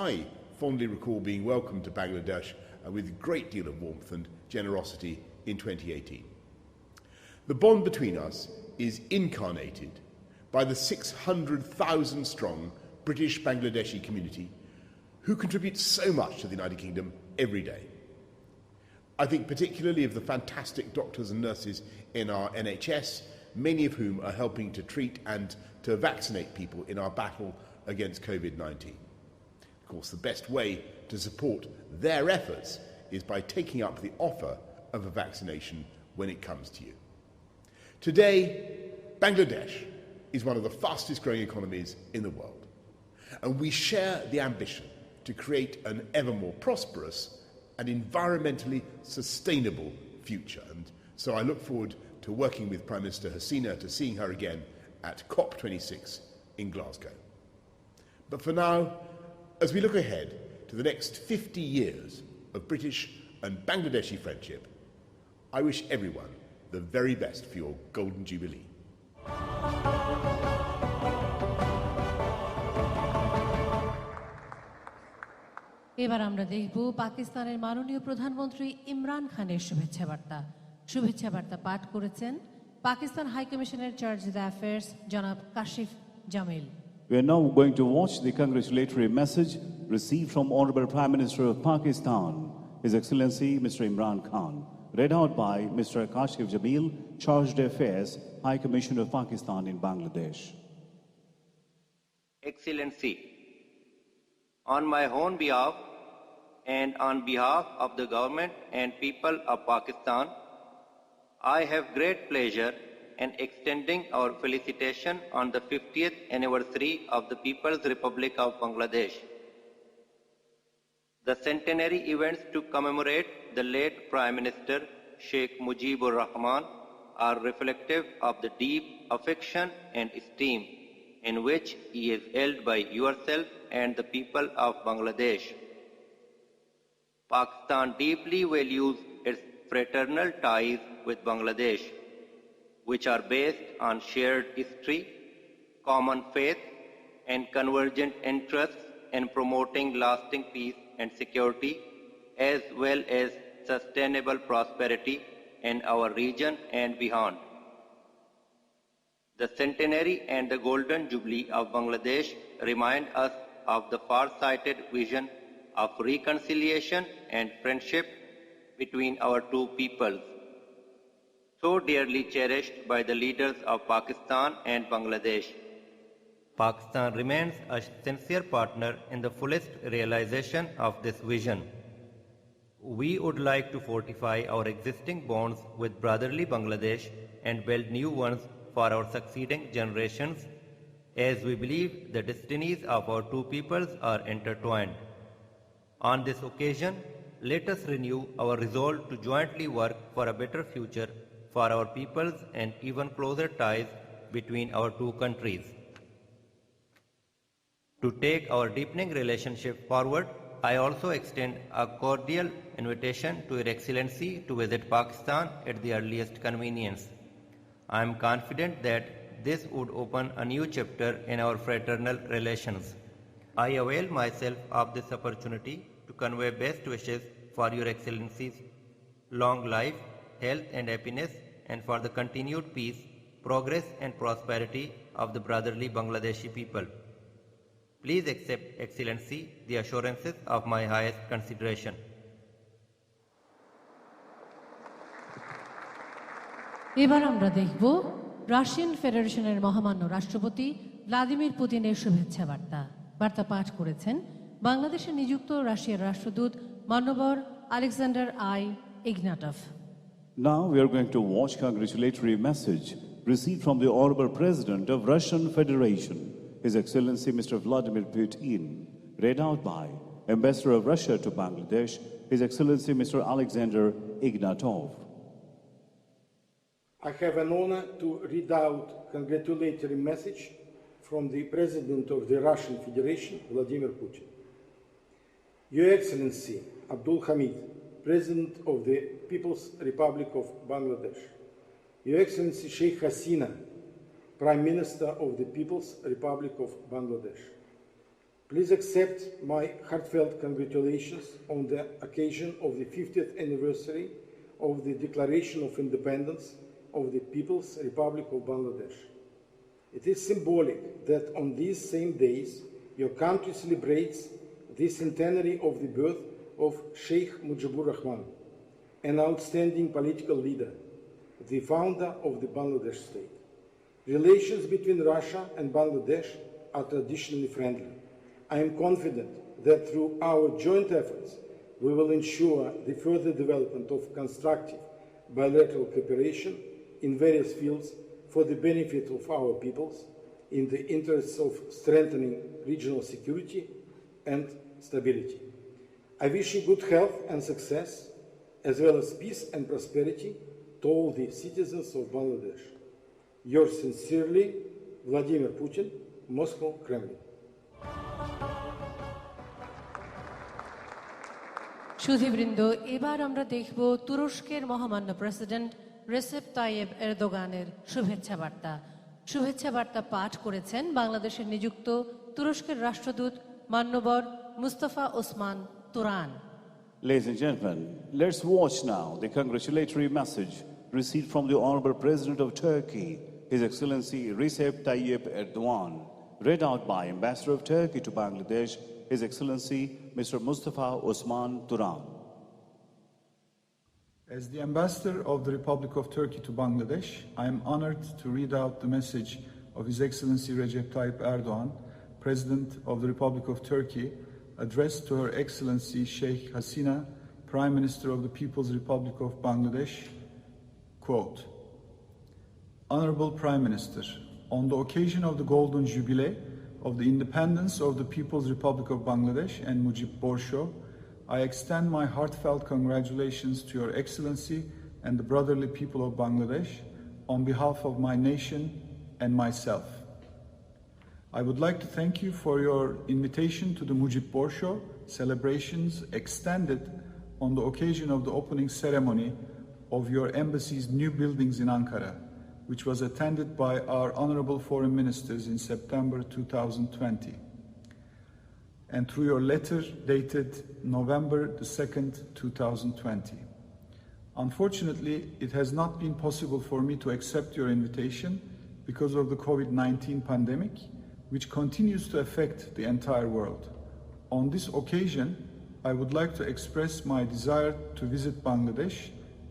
I fondly recall being welcomed to Bangladesh with a great deal of warmth and generosity in 2018. The bond between us is incarnated by the 600,000 strong British Bangladeshi community who contribute so much to the United Kingdom every day. I think particularly of the fantastic doctors and nurses in our NHS, many of whom are helping to treat and to vaccinate people in our battle against COVID-19. Of course, the best way to support their efforts is by taking up the offer of a vaccination when it comes to you. Today, Bangladesh is one of the fastest growing economies in the world, and we share the ambition to create an ever more prosperous and environmentally sustainable future. And so I look forward to working with Prime Minister Hasina, to seeing her again at COP26 in Glasgow. But for now, as we look ahead to the next 50 years of British and Bangladeshi friendship, I wish everyone the very best for your Golden Jubilee. এবার আমরা দেখব পাকিস্তানের মাননীয় প্রধানমন্ত্রী ইমরান খানের শুভেচ্ছা বার্তা। শুভেচ্ছা বার্তা পাঠ করেছেন পাকিস্তান হাই কমিশনের চার্জ দ্য অ্যাফেয়ার্স জনাব Kashif Jamil. We are now going to watch the congratulatory message received from Honorable Prime Minister of Pakistan, His Excellency Mr. Imran Khan, read out by Mr. Kashif Jamil, Charge d'Affaires, High Commissioner of Pakistan in Bangladesh. Excellency, on my own behalf and on behalf of the government and people of Pakistan, I have great pleasure in extending our felicitation on the 50th anniversary of the People's Republic of Bangladesh. The centenary events to commemorate the late Prime Minister Sheikh Mujibur Rahman are reflective of the deep affection and esteem in which he is held by yourself and the people of Bangladesh. Pakistan deeply values its fraternal ties with Bangladesh, which are based on shared history, common faith, and convergent interests in promoting lasting peace and security, as well as sustainable prosperity in our region and beyond. The centenary and the Golden Jubilee of Bangladesh remind us of the far-sighted vision of reconciliation and friendship between our two peoples, so dearly cherished by the leaders of Pakistan and Bangladesh. Pakistan remains a sincere partner in the fullest realization of this vision. We would like to fortify our existing bonds with brotherly Bangladesh and build new ones for our succeeding generations, as we believe the destinies of our two peoples are intertwined. On this occasion, let us renew our resolve to jointly work for a better future for our peoples and even closer ties between our two countries. To take our deepening relationship forward, I also extend a cordial invitation to Your Excellency to visit Pakistan at the earliest convenience. I am confident that this would open a new chapter in our fraternal relations. I avail myself of this opportunity to convey best wishes for Your Excellency's long life, health and happiness, and for the continued peace, progress and prosperity of the brotherly Bangladeshi people. Please accept, Excellency, the assurances of my highest consideration. এবার আমরা দেখব Russian ফেডারেশনের মহামান্য রাষ্ট্রপতি Vladimir পুতিনের শুভেচ্ছা বার্তা। বার্তা পাঠ করেছেন বাংলাদেশে নিযুক্ত রাশিয়ার রাষ্ট্রদূত মান্যবর Alexander I Ignatov. Now we are going to watch congratulatory message received from the Honorable President of Russian Federation, His Excellency Mr. Vladimir Putin, read out by Ambassador of Russia to Bangladesh, His Excellency Mr. Alexander Ignatov. I have an honor to read out congratulatory message from the President of the Russian Federation, Vladimir Putin. Your Excellency Abdul Hamid, President of the People's Republic of Bangladesh, Your Excellency Sheikh Hasina, Prime Minister of the People's Republic of Bangladesh, please accept my heartfelt congratulations on the occasion of the 50th anniversary of the Declaration of Independence of the People's Republic of Bangladesh. It is symbolic that on these same days your country celebrates the centenary of the birth of Sheikh Mujibur Rahman, an outstanding political leader, the founder of the Bangladesh state. Relations between Russia and Bangladesh are traditionally friendly. I am confident that through our joint efforts we will ensure the further development of constructive bilateral cooperation in various fields for the benefit of our peoples, in the interests of strengthening regional security and stability. I wish you good health and success, as well as peace and prosperity to all the citizens of Bangladesh. Yours sincerely, Vladimir Putin, Moscow, Kremlin. সুধীবৃন্দ, এবার আমরা দেখব তুরস্কের মহামান্য president Recep Tayyip এরদোগানের শুভেচ্ছা বার্তা। শুভেচ্ছা বার্তা পাঠ করেছেন বাংলাদেশের নিযুক্ত তুরস্কের রাষ্ট্রদূত মান্যবর Mustafa Osman Turan. Ladies and gentlemen, let's watch now the congratulatory message received from the Honorable President of Turkey, His Excellency Recep Tayyip Erdogan, read out by Ambassador of Turkey to Bangladesh, His Excellency Mr. Mustafa Osman Turan. As the Ambassador of the Republic of Turkey to Bangladesh, I am honored to read out the message of His Excellency Recep Tayyip Erdogan, President of the Republic of Turkey, addressed to Her Excellency Sheikh Hasina, Prime Minister of the People's Republic of Bangladesh. Quote, Honorable Prime Minister, on the occasion of the Golden Jubilee of the independence of the People's Republic of Bangladesh and Mujib Borsho, I extend my heartfelt congratulations to Your Excellency and the brotherly people of Bangladesh on behalf of my nation and myself. I would like to thank you for your invitation to the Mujib Borsho celebrations extended on the occasion of the opening ceremony of your embassy's new buildings in Ankara, which was attended by our honorable foreign ministers in September 2020, and through your letter dated November the 2nd, 2020. Unfortunately, it has not been possible for me to accept your invitation because of the COVID-19 pandemic, which continues to affect the entire world. On this occasion, I would like to express my desire to visit Bangladesh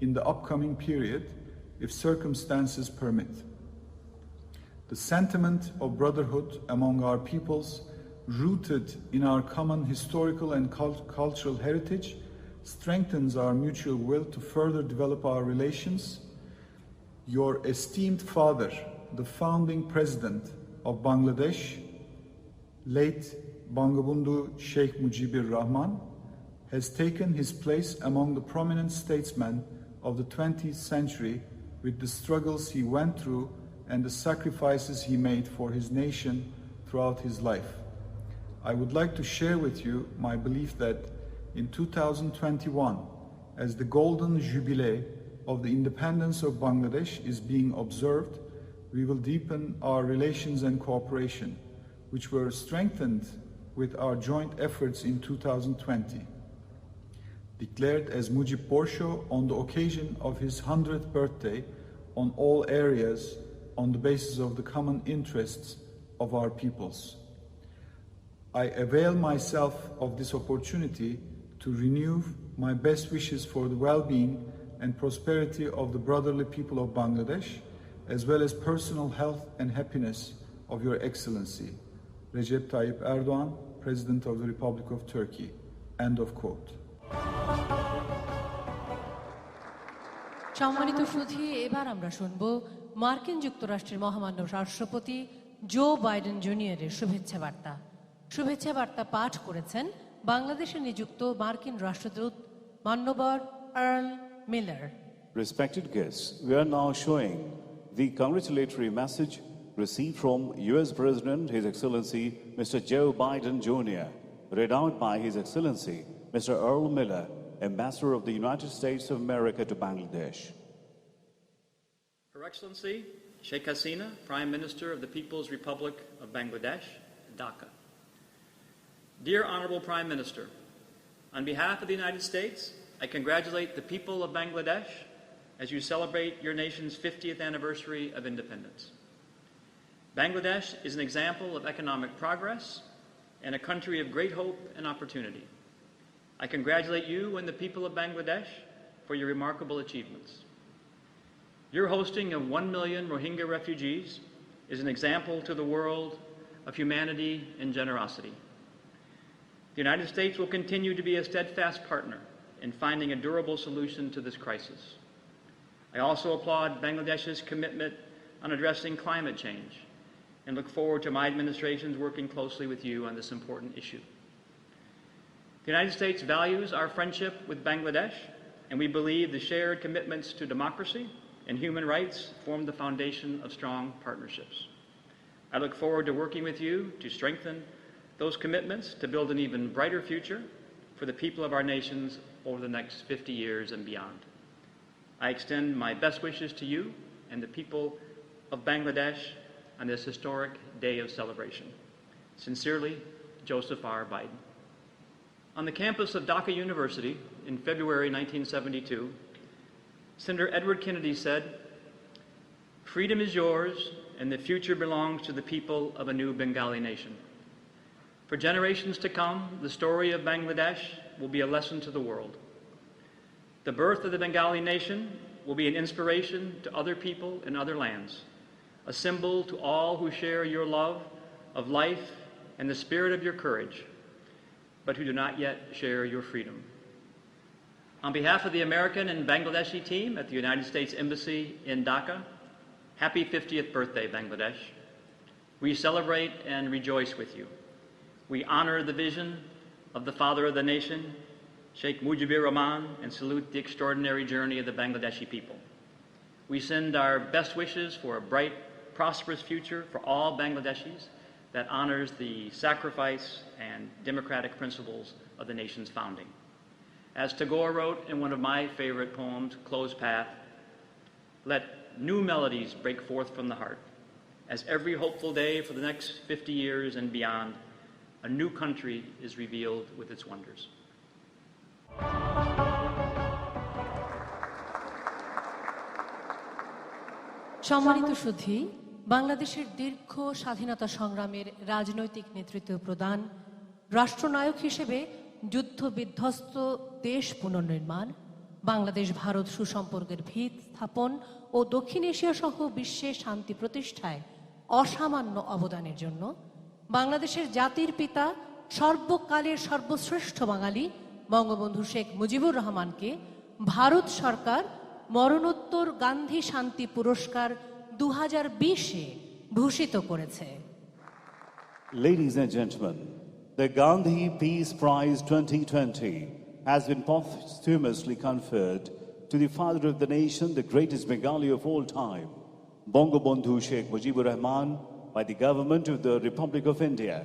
in the upcoming period if circumstances permit. The sentiment of brotherhood among our peoples, rooted in our common historical and cultural heritage, strengthens our mutual will to further develop our relations. Your esteemed father, the founding president of Bangladesh, late Bangabandhu Sheikh Mujibur Rahman, has taken his place among the prominent statesmen of the 20th century with the struggles he went through and the sacrifices he made for his nation throughout his life. I would like to share with you my belief that in 2021, as the Golden Jubilee of the independence of Bangladesh is being observed, we will deepen our relations and cooperation, which were strengthened with our joint efforts in 2020. Declared as Mujib Borsho on the occasion of his 100th birthday on all areas on the basis of the common interests of our peoples. I avail myself of this opportunity to renew my best wishes for the well-being and prosperity of the brotherly people of Bangladesh, as well as personal health and happiness of Your Excellency, Recep Tayyip Erdogan, President of the Republic of Turkey. End of quote. সম্মানিত সুধী, এবার আমরা শুনব মার্কিন যুক্তরাষ্ট্রের মহামান্য রাষ্ট্রপতি Joe Biden জুনিয়রের শুভেচ্ছা বার্তা। শুভেচ্ছা বার্তা পাঠ করেছেন বাংলাদেশে নিযুক্ত মার্কিন রাষ্ট্রদূত মান্যবর Earl Miller. Respected guests, we are now showing the congratulatory message received from U.S. President, His Excellency Mr. Joe Biden Jr., read out by His Excellency Mr. Earl Miller, Ambassador of the United States of America to Bangladesh. Her Excellency Sheikh Hasina, Prime Minister of the People's Republic of Bangladesh, Dhaka. Dear Honorable Prime Minister, on behalf of the United States, I congratulate the people of Bangladesh as you celebrate your nation's 50th anniversary of independence. Bangladesh is an example of economic progress and a country of great hope and opportunity. I congratulate you and the people of Bangladesh for your remarkable achievements. Your hosting of 1 million Rohingya refugees is an example to the world of humanity and generosity. The United States will continue to be a steadfast partner in finding a durable solution to this crisis. I also applaud Bangladesh's commitment on addressing climate change and look forward to my administration's working closely with you on this important issue. The United States values our friendship with Bangladesh, and we believe the shared commitments to democracy and human rights form the foundation of strong partnerships. I look forward to working with you to strengthen those commitments to build an even brighter future for the people of our nations over the next 50 years and beyond. I extend my best wishes to you and the people of Bangladesh on this historic day of celebration. Sincerely, Joseph R. Biden. On the campus of Dhaka University in February 1972, Senator Edward Kennedy said, "Freedom is yours and the future belongs to the people of a new Bengali nation. For generations to come, the story of Bangladesh will be a lesson to the world. The birth of the Bengali nation will be an inspiration to other people in other lands, a symbol to all who share your love of life and the spirit of your courage, but who do not yet share your freedom." On behalf of the American and Bangladeshi team at the United States Embassy in Dhaka, happy 50th birthday, Bangladesh. We celebrate and rejoice with you. We honor the vision of the father of the nation, Sheikh Mujibur Rahman, and salute the extraordinary journey of the Bangladeshi people. We send our best wishes for a bright, prosperous future for all Bangladeshis that honors the sacrifice and democratic principles of the nation's founding. As Tagore wrote in one of my favorite poems, Closed Path, let new melodies break forth from the heart, as every hopeful day for the next 50 years and beyond, a new country is revealed with its wonders. সম্মানিত সুধী, বাংলাদেশের দীর্ঘ স্বাধীনতা সংগ্রামের রাজনৈতিক নেতৃত্ব প্রদান, রাষ্ট্রনায়ক হিসেবে যুদ্ধ বিধ্বস্ত দেশ পুনর্নির্মাণ, বাংলাদেশ ভারত সুসম্পর্কের ভিত স্থাপন ও দক্ষিণ এশিয়া সহ বিশ্বে শান্তি প্রতিষ্ঠায় অসামান্য অবদানের জন্য বাংলাদেশের জাতির পিতা, সর্বকালের সর্বশ্রেষ্ঠ বাঙালি বঙ্গবন্ধু শেখ মুজিবুর রহমানকে ভারত সরকার মরণোত্তর গান্ধী শান্তি পুরস্কার 2020-এ ভূষিত করেছে। Ladies and gentlemen, the Gandhi Peace Prize 2020 has been posthumously conferred to the father of the nation, the greatest Bengali of all time, Bangabandhu Sheikh Mujibur Rahman, by the government of the Republic of India,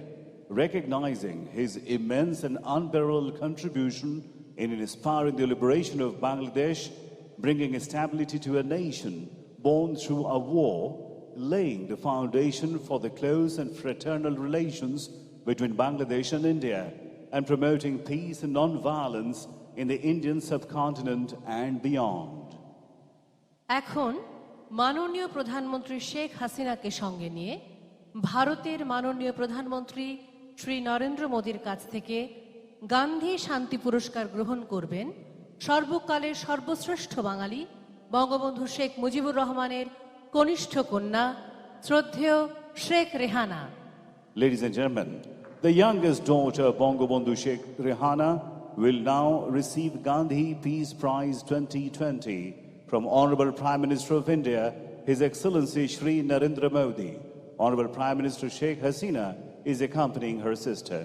recognizing his immense and unparalleled contribution in inspiring the liberation of Bangladesh, bringing stability to a nation born through a war, laying the foundation for the close and fraternal relations between Bangladesh and India, and promoting peace and non-violence in the Indian subcontinent and beyond. এখন মাননীয় প্রধানমন্ত্রী শেখ হাসিনাকে সঙ্গে নিয়ে ভারতের মাননীয় প্রধানমন্ত্রী শ্রী নরেন্দ্র মোদীর কাছ থেকে গান্ধী শান্তি পুরস্কার গ্রহণ করবেন সর্বকালের সর্বশ্রেষ্ঠ বাঙালি বঙ্গবন্ধু শেখ মুজিবুর রহমানের কনিষ্ঠ কন্যা শ্রদ্ধেয় Sheikh Rehana. Ladies and gentlemen, the youngest daughter of Bangabandhu Sheikh Rehana will now receive Gandhi Peace Prize 2020 from Honorable Prime Minister of India, His Excellency Shri Narendra Modi. Honorable Prime Minister Sheikh Hasina is accompanying her sister.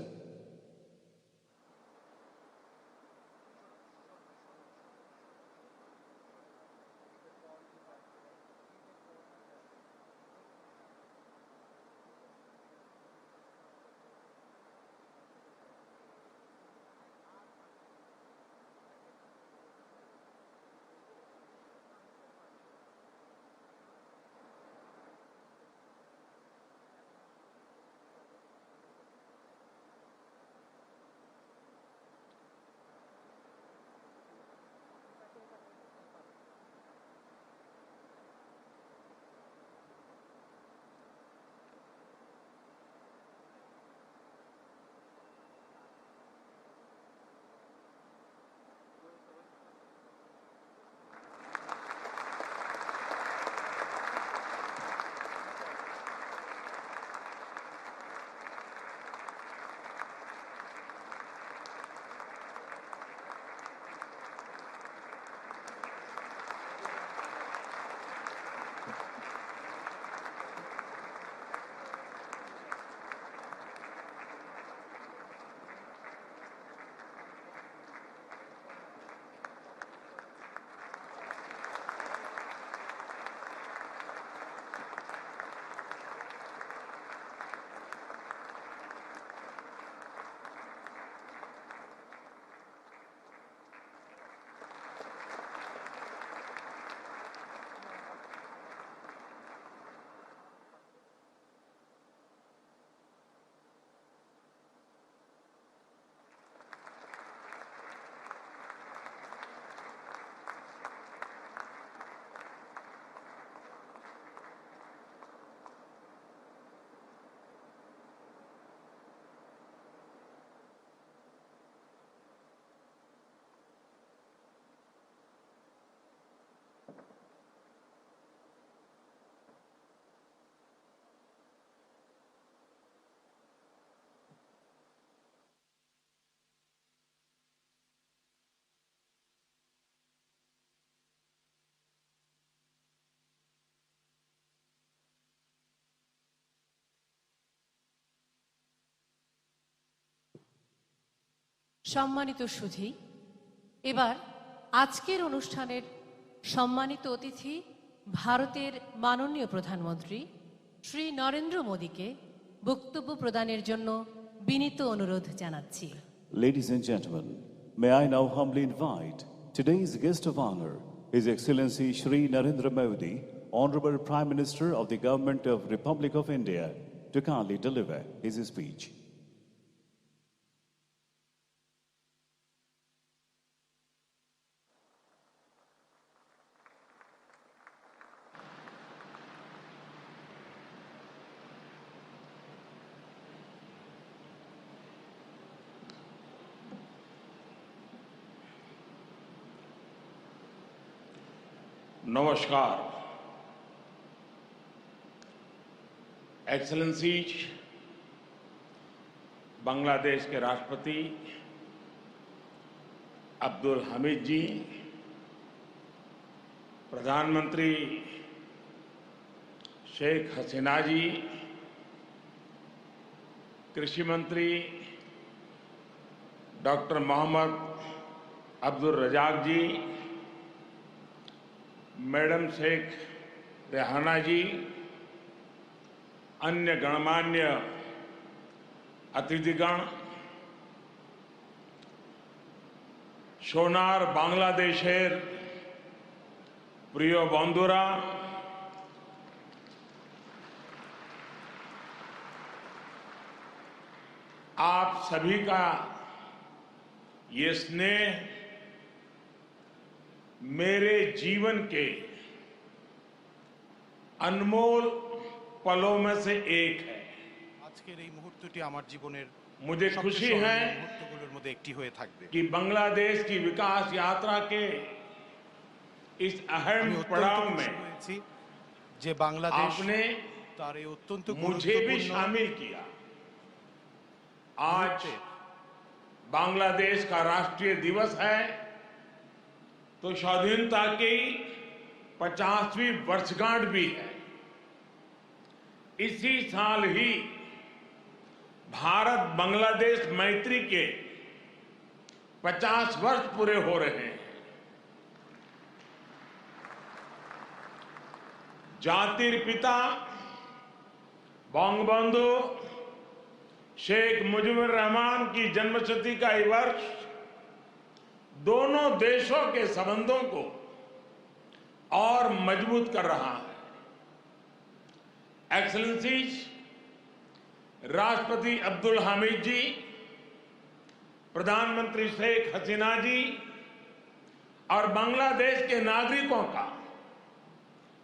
সম্মানিত সুধী, এবার আজকের অনুষ্ঠানের সম্মানিত অতিথি ভারতের মাননীয় প্রধানমন্ত্রী শ্রী নরেন্দ্র মোদীকে বক্তব্য প্রদানের জন্য বিনীত অনুরোধ জানাচ্ছি। Ladies and gentlemen, may I now humbly invite today's guest of honor, His Excellency Shri Narendra Modi, Honorable Prime Minister of the Government of Republic of India, to kindly deliver his speech. नमस्कार। Excellencies, Bangladesh के राष्ट्रपति अब्दुल हमीद जी, प्रधानमंत्री शेख हसीना जी, कृषि मंत्री doctor Mohammad Abdul Razzaq जी, madam Sheikh Rehana जी, अन्य गणमान्य अतिथिगण, सोनार बांग्लादेशेर प्रिय बंधुरा, आप सभी का ये स्नेह मेरे जीवन के अनमोल पलों में से एक है। আজকের এই মুহূর্তটি আমার জীবনের मुझे खुशी है মুহূর্তগুলোর মধ্যে একটি হয়ে থাকবে कि बांग्लादेश की विकास यात्रा के इस अहम पड़ाव में যে বাংলাদেশ आपने তার এই অত্যন্ত मुझे भी शामिल किया। आज बांग्लादेश का राष्ट्रीय दिवस है तो स्वाधीनता की 50वीं वर्षगांठ भी है। इसी साल ही भारत बांग्लादेश मैत्री के 50 वर्ष पूरे हो रहे हैं। जातिर पिता बंगबंधु शेख मुजीबुर रहमान की जन्मशती का ये वर्ष दोनों देशों के संबंधों को और मजबूत कर रहा है। एक्सेलेंसीज, राष्ट्रपति अब्दुल हामिद जी, प्रधानमंत्री शेख हसीना जी और बांग्लादेश के नागरिकों का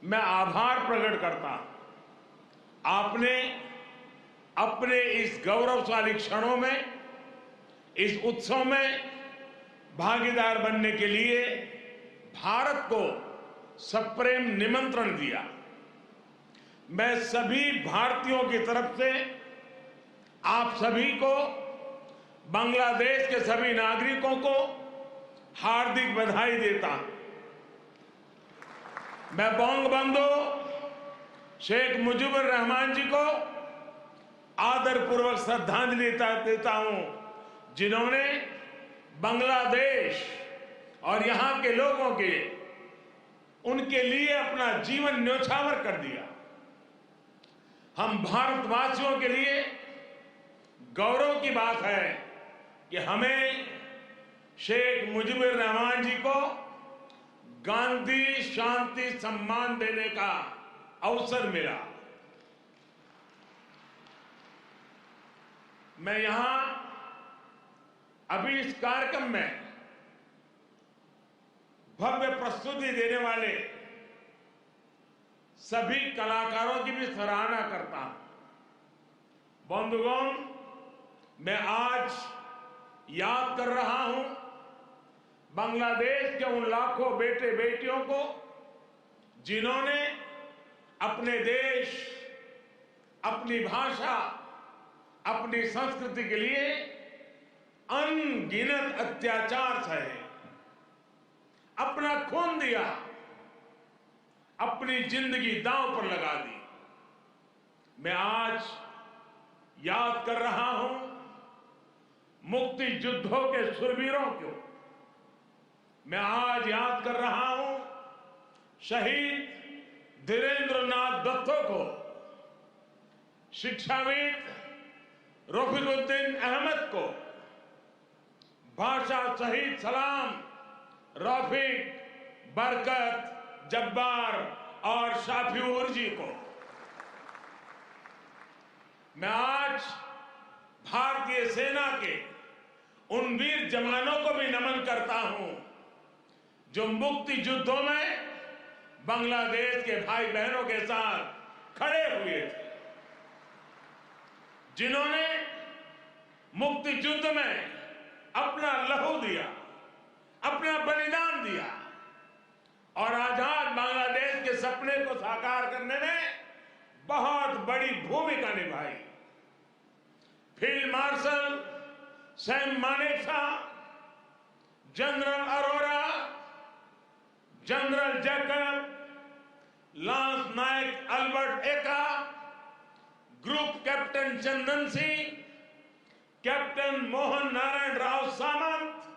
मैं आभार प्रकट करता हूं। आपने अपने इस गौरवशाली क्षणों में, इस उत्सव में भागीदार बनने के लिए भारत को सप्रेम निमंत्रण दिया। मैं सभी भारतीयों की तरफ से आप सभी को, बांग्लादेश के सभी नागरिकों को हार्दिक बधाई देता हूं। मैं बंगबंधु शेख मुजीबुर रहमान जी को आदरपूर्वक श्रद्धांजलि देता हूं, जिन्होंने बांग्लादेश और यहां के लोगों के उनके लिए अपना जीवन न्योछावर कर दिया। हम भारतवासियों के लिए गौरव की बात है कि हमें शेख मुजीबुर रहमान जी को गांधी शांति सम्मान देने का अवसर मिला। मैं यहां अभी इस कार्यक्रम में भव्य प्रस्तुति देने वाले सभी कलाकारों की भी सराहना करता हूं। बंधुगण, मैं आज याद कर रहा हूं बांग्लादेश के उन लाखों बेटे बेटियों को जिन्होंने अपने देश, अपनी भाषा, अपनी संस्कृति के लिए अनगिनत अत्याचार सहे, अपना खून दिया, अपनी जिंदगी दांव पर लगा दी। मैं आज याद कर रहा हूं मुक्ति युद्धों के शूरवीरों को मैं आज याद कर रहा हूं। शहीद धीरेन्द्रनाथ दत्तो को, शिक्षाविद रफीकुद्दीन अहमद को, भाषा शहीद सलाम, रफीक, बरकत, जब्बार और शाफिऊर जी को। मैं आज भारतीय सेना के उन वीर जवानों को भी नमन करता हूं जो मुक्ति युद्धों में बांग्लादेश के भाई बहनों के साथ खड़े हुए थे, जिन्होंने मुक्ति युद्ध में अपना लहू दिया, अपना बलिदान दिया और आजाद बांग्लादेश के सपने को साकार करने में बहुत बड़ी भूमिका निभाई। Field marshal Sam Manekshaw, general Arora, general Jacob, lance Naik Albert Ekka, group captain Chandan Singh, captain Mohan Narayan Rao Samant,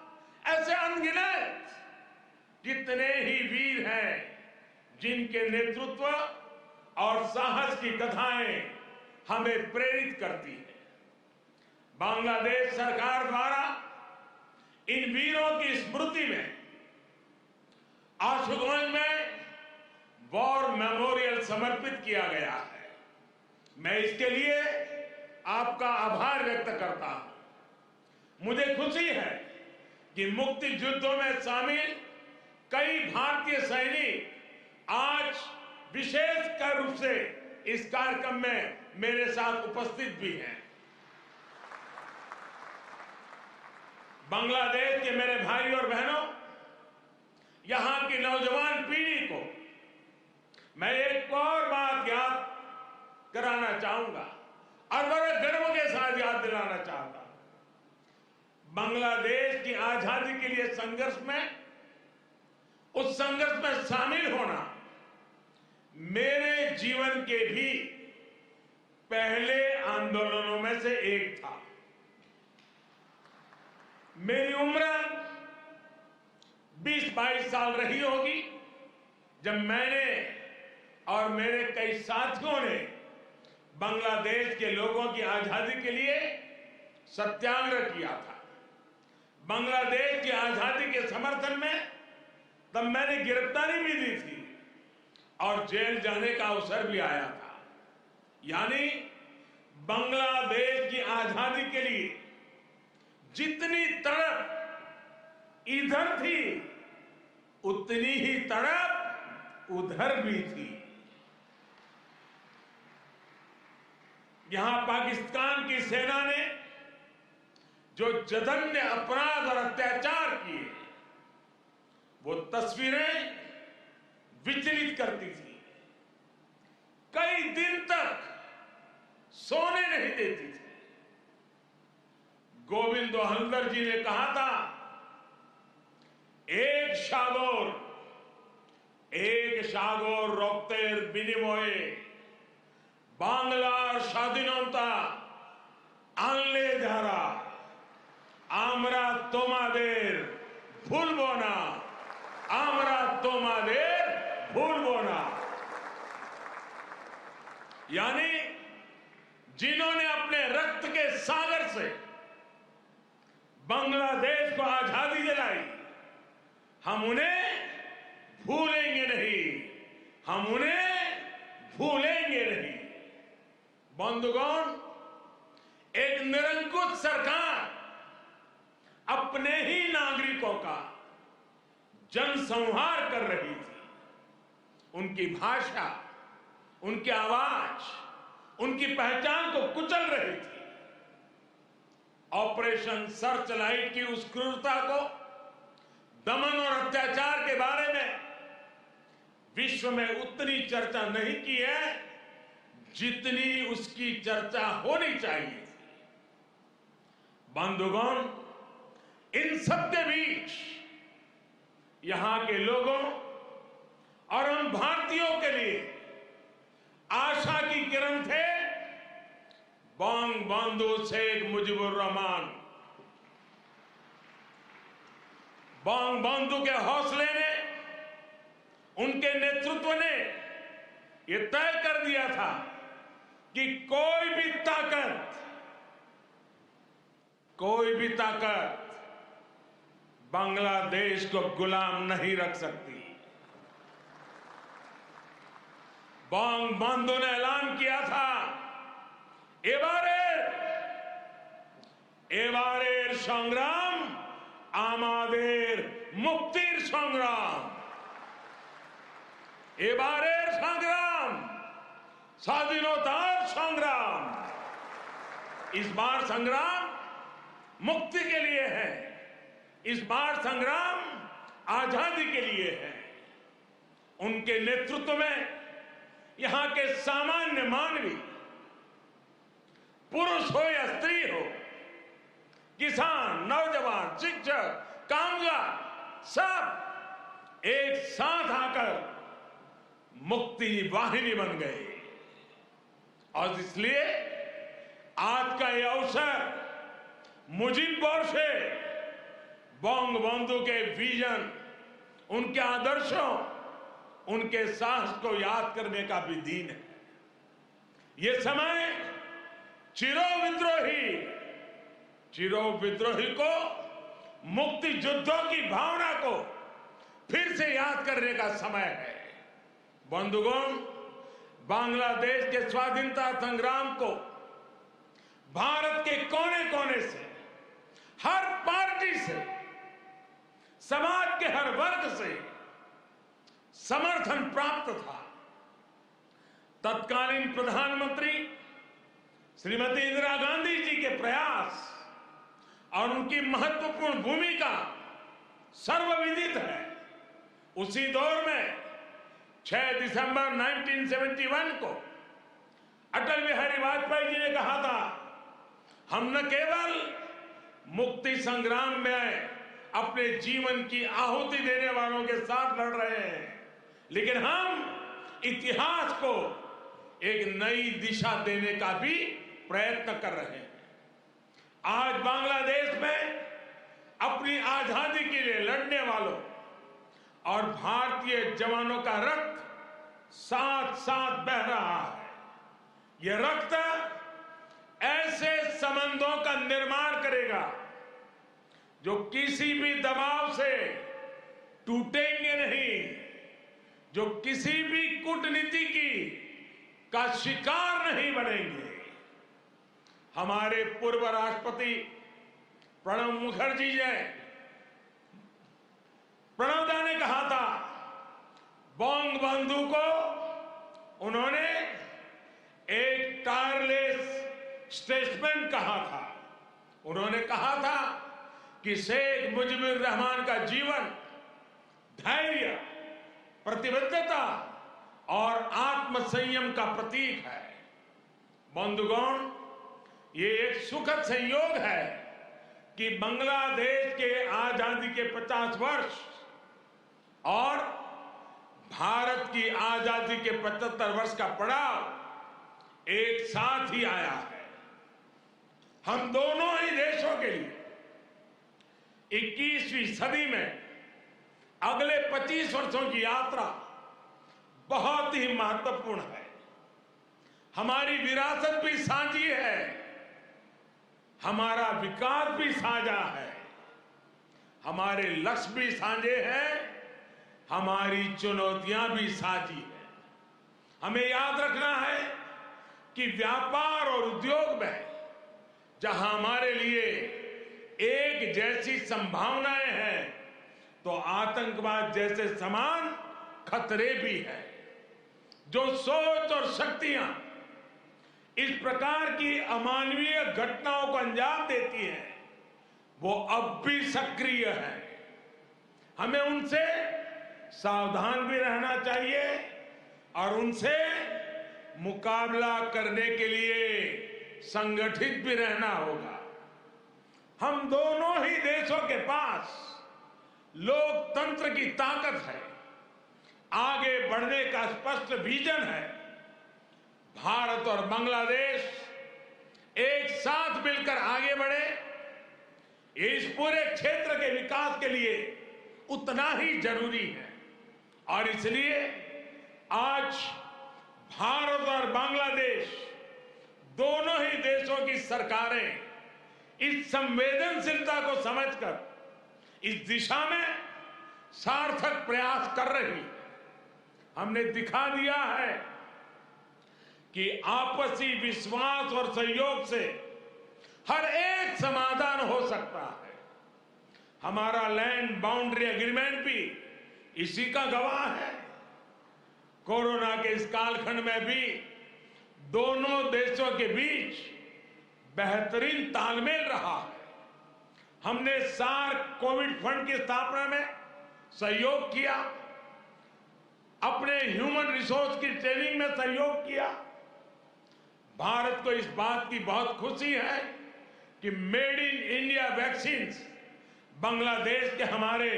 ऐसे अनगिनत जितने ही वीर हैं जिनके नेतृत्व और साहस की कथाएं हमें प्रेरित करती हैं। बांग्लादेश सरकार द्वारा इन वीरों की स्मृति में आशुगंज में वॉर मेमोरियल समर्पित किया गया है। मैं इसके लिए आपका आभार व्यक्त करता हूं। मुझे खुशी है कि मुक्ति युद्धों में शामिल कई भारतीय सैनिक आज विशेष रूप से इस कार्यक्रम में मेरे साथ उपस्थित भी हैं। बांग्लादेश के मेरे भाई और बहनों, यहां की नौजवान पीढ़ी को मैं एक और बात याद कराना चाहूंगा और बड़े गर्व के साथ याद दिलाना चाहता हूं। बांग्लादेश की आजादी के लिए संघर्ष में, उस संघर्ष में शामिल होना मेरे जीवन के भी पहले आंदोलनों में से एक था। मेरी उम्र 20-22 साल रही होगी जब मैंने और मेरे कई साथियों ने बांग्लादेश के लोगों की आजादी के लिए सत्याग्रह किया था। बांग्लादेश की आजादी के समर्थन में तब मैंने गिरफ्तारी भी दी थी और जेल जाने का अवसर भी आया था। यानी बांग्लादेश की आजादी के लिए जितनी तड़प इधर थी उतनी ही तड़प उधर भी थी। यहां पाकिस्तान की सेना ने जो जघन्य अपराध और अत्याचार किए, वो तस्वीरें विचलित करती थी। कई दिन तक सोने नहीं देती थी। गोविंद हल्दर जी ने कहा था, एक সাগর রক্তের বিনিময়ে বাংলার স্বাধীনতা আনলে যারা, আমরা তোমাদের ভুলব না, আমরা তোমাদের ভুলব না। यानी जिन्होंने अपने रक्त के सागर से बांग्लादेश को आजादी दिलाई, हम उन्हें भूलेंगे नहीं, हम उन्हें भूलेंगे नहीं। बंधुगण, एक निरंकुश सरकार अपने ही नागरिकों का जनसंहार कर रही थी। उनकी भाषा, उनकी आवाज, उनकी पहचान को कुचल रही थी। ऑपरेशन सर्च लाइट की उस क्रूरता को, दमन और अत्याचार के बारे में विश्व में उतनी चर्चा नहीं की है जितनी उसकी चर्चा होनी चाहिए थी। बंधुगण, इन सबके बीच यहां के लोगों और हम भारतीयों के लिए आशा की किरण थे बंगबंधु शेख मुजीबुर रहमान। बंधु के हौसले ने, उनके नेतृत्व ने यह तय कर दिया था कि कोई भी ताकत बांग्लादेश को गुलाम नहीं रख सकती। बंधु ने ऐलान किया था, एबारेर संग्राम आमादेर मुक्तिर संग्राम, एबारेर संग्राम स्वाधीनतार संग्राम। इस बार संग्राम मुक्ति के लिए है, इस बार संग्राम आजादी के लिए है। उनके नेतृत्व में यहां के सामान्य मानवी, पुरुष हो या स्त्री हो, किसान, नौजवान, शिक्षक, कामगार, सब एक साथ आकर मुक्ति वाहिनी बन गए। और इसलिए आज का यह अवसर मुजीब से बंधु के विजन, उनके आदर्शों, उनके साहस को याद करने का भी दिन है। ये समय चिरो विद्रोही को, मुक्ति युद्धों की भावना को फिर से याद करने का समय है। बंधुगण, बांग्लादेश के स्वाधीनता संग्राम को भारत के कोने कोने से, हर पार्टी से, समाज के हर वर्ग से समर्थन प्राप्त था। तत्कालीन प्रधानमंत्री श्रीमती इंदिरा गांधी जी के प्रयास और उनकी महत्वपूर्ण भूमिका सर्वविदित है। उसी दौर में 6 दिसंबर 1971 को अटल बिहारी वाजपेयी जी ने कहा था, हम न केवल मुक्ति संग्राम में अपने जीवन की आहुति देने वालों के साथ लड़ रहे हैं, लेकिन हम इतिहास को एक नई दिशा देने का भी प्रयत्न कर रहे हैं। आज बांग्लादेश में अपनी आजादी के लिए लड़ने वालों और भारतीय जवानों का रक्त साथ साथ बह रहा है। यह रक्त ऐसे संबंधों का निर्माण करेगा जो किसी भी दबाव से टूटेंगे नहीं, जो किसी भी कूटनीति का शिकार नहीं बनेंगे। हमारे पूर्व राष्ट्रपति प्रणब मुखर्जी जी, प्रणबदा ने कहा था, बंधु को उन्होंने एक टायरलेस स्टेटसमैन कहा था। उन्होंने कहा था कि शेख मुजीबुर रहमान का जीवन धैर्य, प्रतिबद्धता और आत्मसंयम का प्रतीक है। बंधुगण, ये एक सुखद संयोग है कि बांग्लादेश के आजादी के 50 वर्ष और भारत की आजादी के 75 वर्ष का पड़ाव एक साथ ही आया है। हम दोनों ही देशों के लिए 21वीं सदी में अगले 25 वर्षों की यात्रा बहुत ही महत्वपूर्ण है। हमारी विरासत भी साझी है, हमारा विकास भी साझा है, हमारे लक्ष्य भी साझे हैं, हमारी चुनौतियां भी साझी है। हमें याद रखना है कि व्यापार और उद्योग में जहां हमारे लिए एक जैसी संभावनाएं हैं, तो आतंकवाद जैसे समान खतरे भी हैं। जो सोच और शक्तियां इस प्रकार की अमानवीय घटनाओं को अंजाम देती हैं, वो अब भी सक्रिय है। हमें उनसे सावधान भी रहना चाहिए और उनसे मुकाबला करने के लिए संगठित भी रहना होगा। हम दोनों ही देशों के पास लोकतंत्र की ताकत है, आगे बढ़ने का स्पष्ट विजन है। भारत और बांग्लादेश एक साथ मिलकर आगे बढ़े, इस पूरे क्षेत्र के विकास के लिए उतना ही जरूरी है। और इसलिए आज भारत और बांग्लादेश दोनों ही देशों की सरकारें इस संवेदनशीलता को समझकर इस दिशा में सार्थक प्रयास कर रही है। हमने दिखा दिया है कि आपसी विश्वास और सहयोग से हर एक समाधान हो सकता है। हमारा लैंड बाउंड्री एग्रीमेंट भी इसी का गवाह है। कोरोना के इस कालखंड में भी दोनों देशों के बीच बेहतरीन तालमेल रहा है। हमने सार्क कोविड फंड की स्थापना में सहयोग किया, अपने ह्यूमन रिसोर्स की ट्रेनिंग में सहयोग किया। भारत को इस बात की बहुत खुशी है कि made in India vaccine Bangladesh के हमारे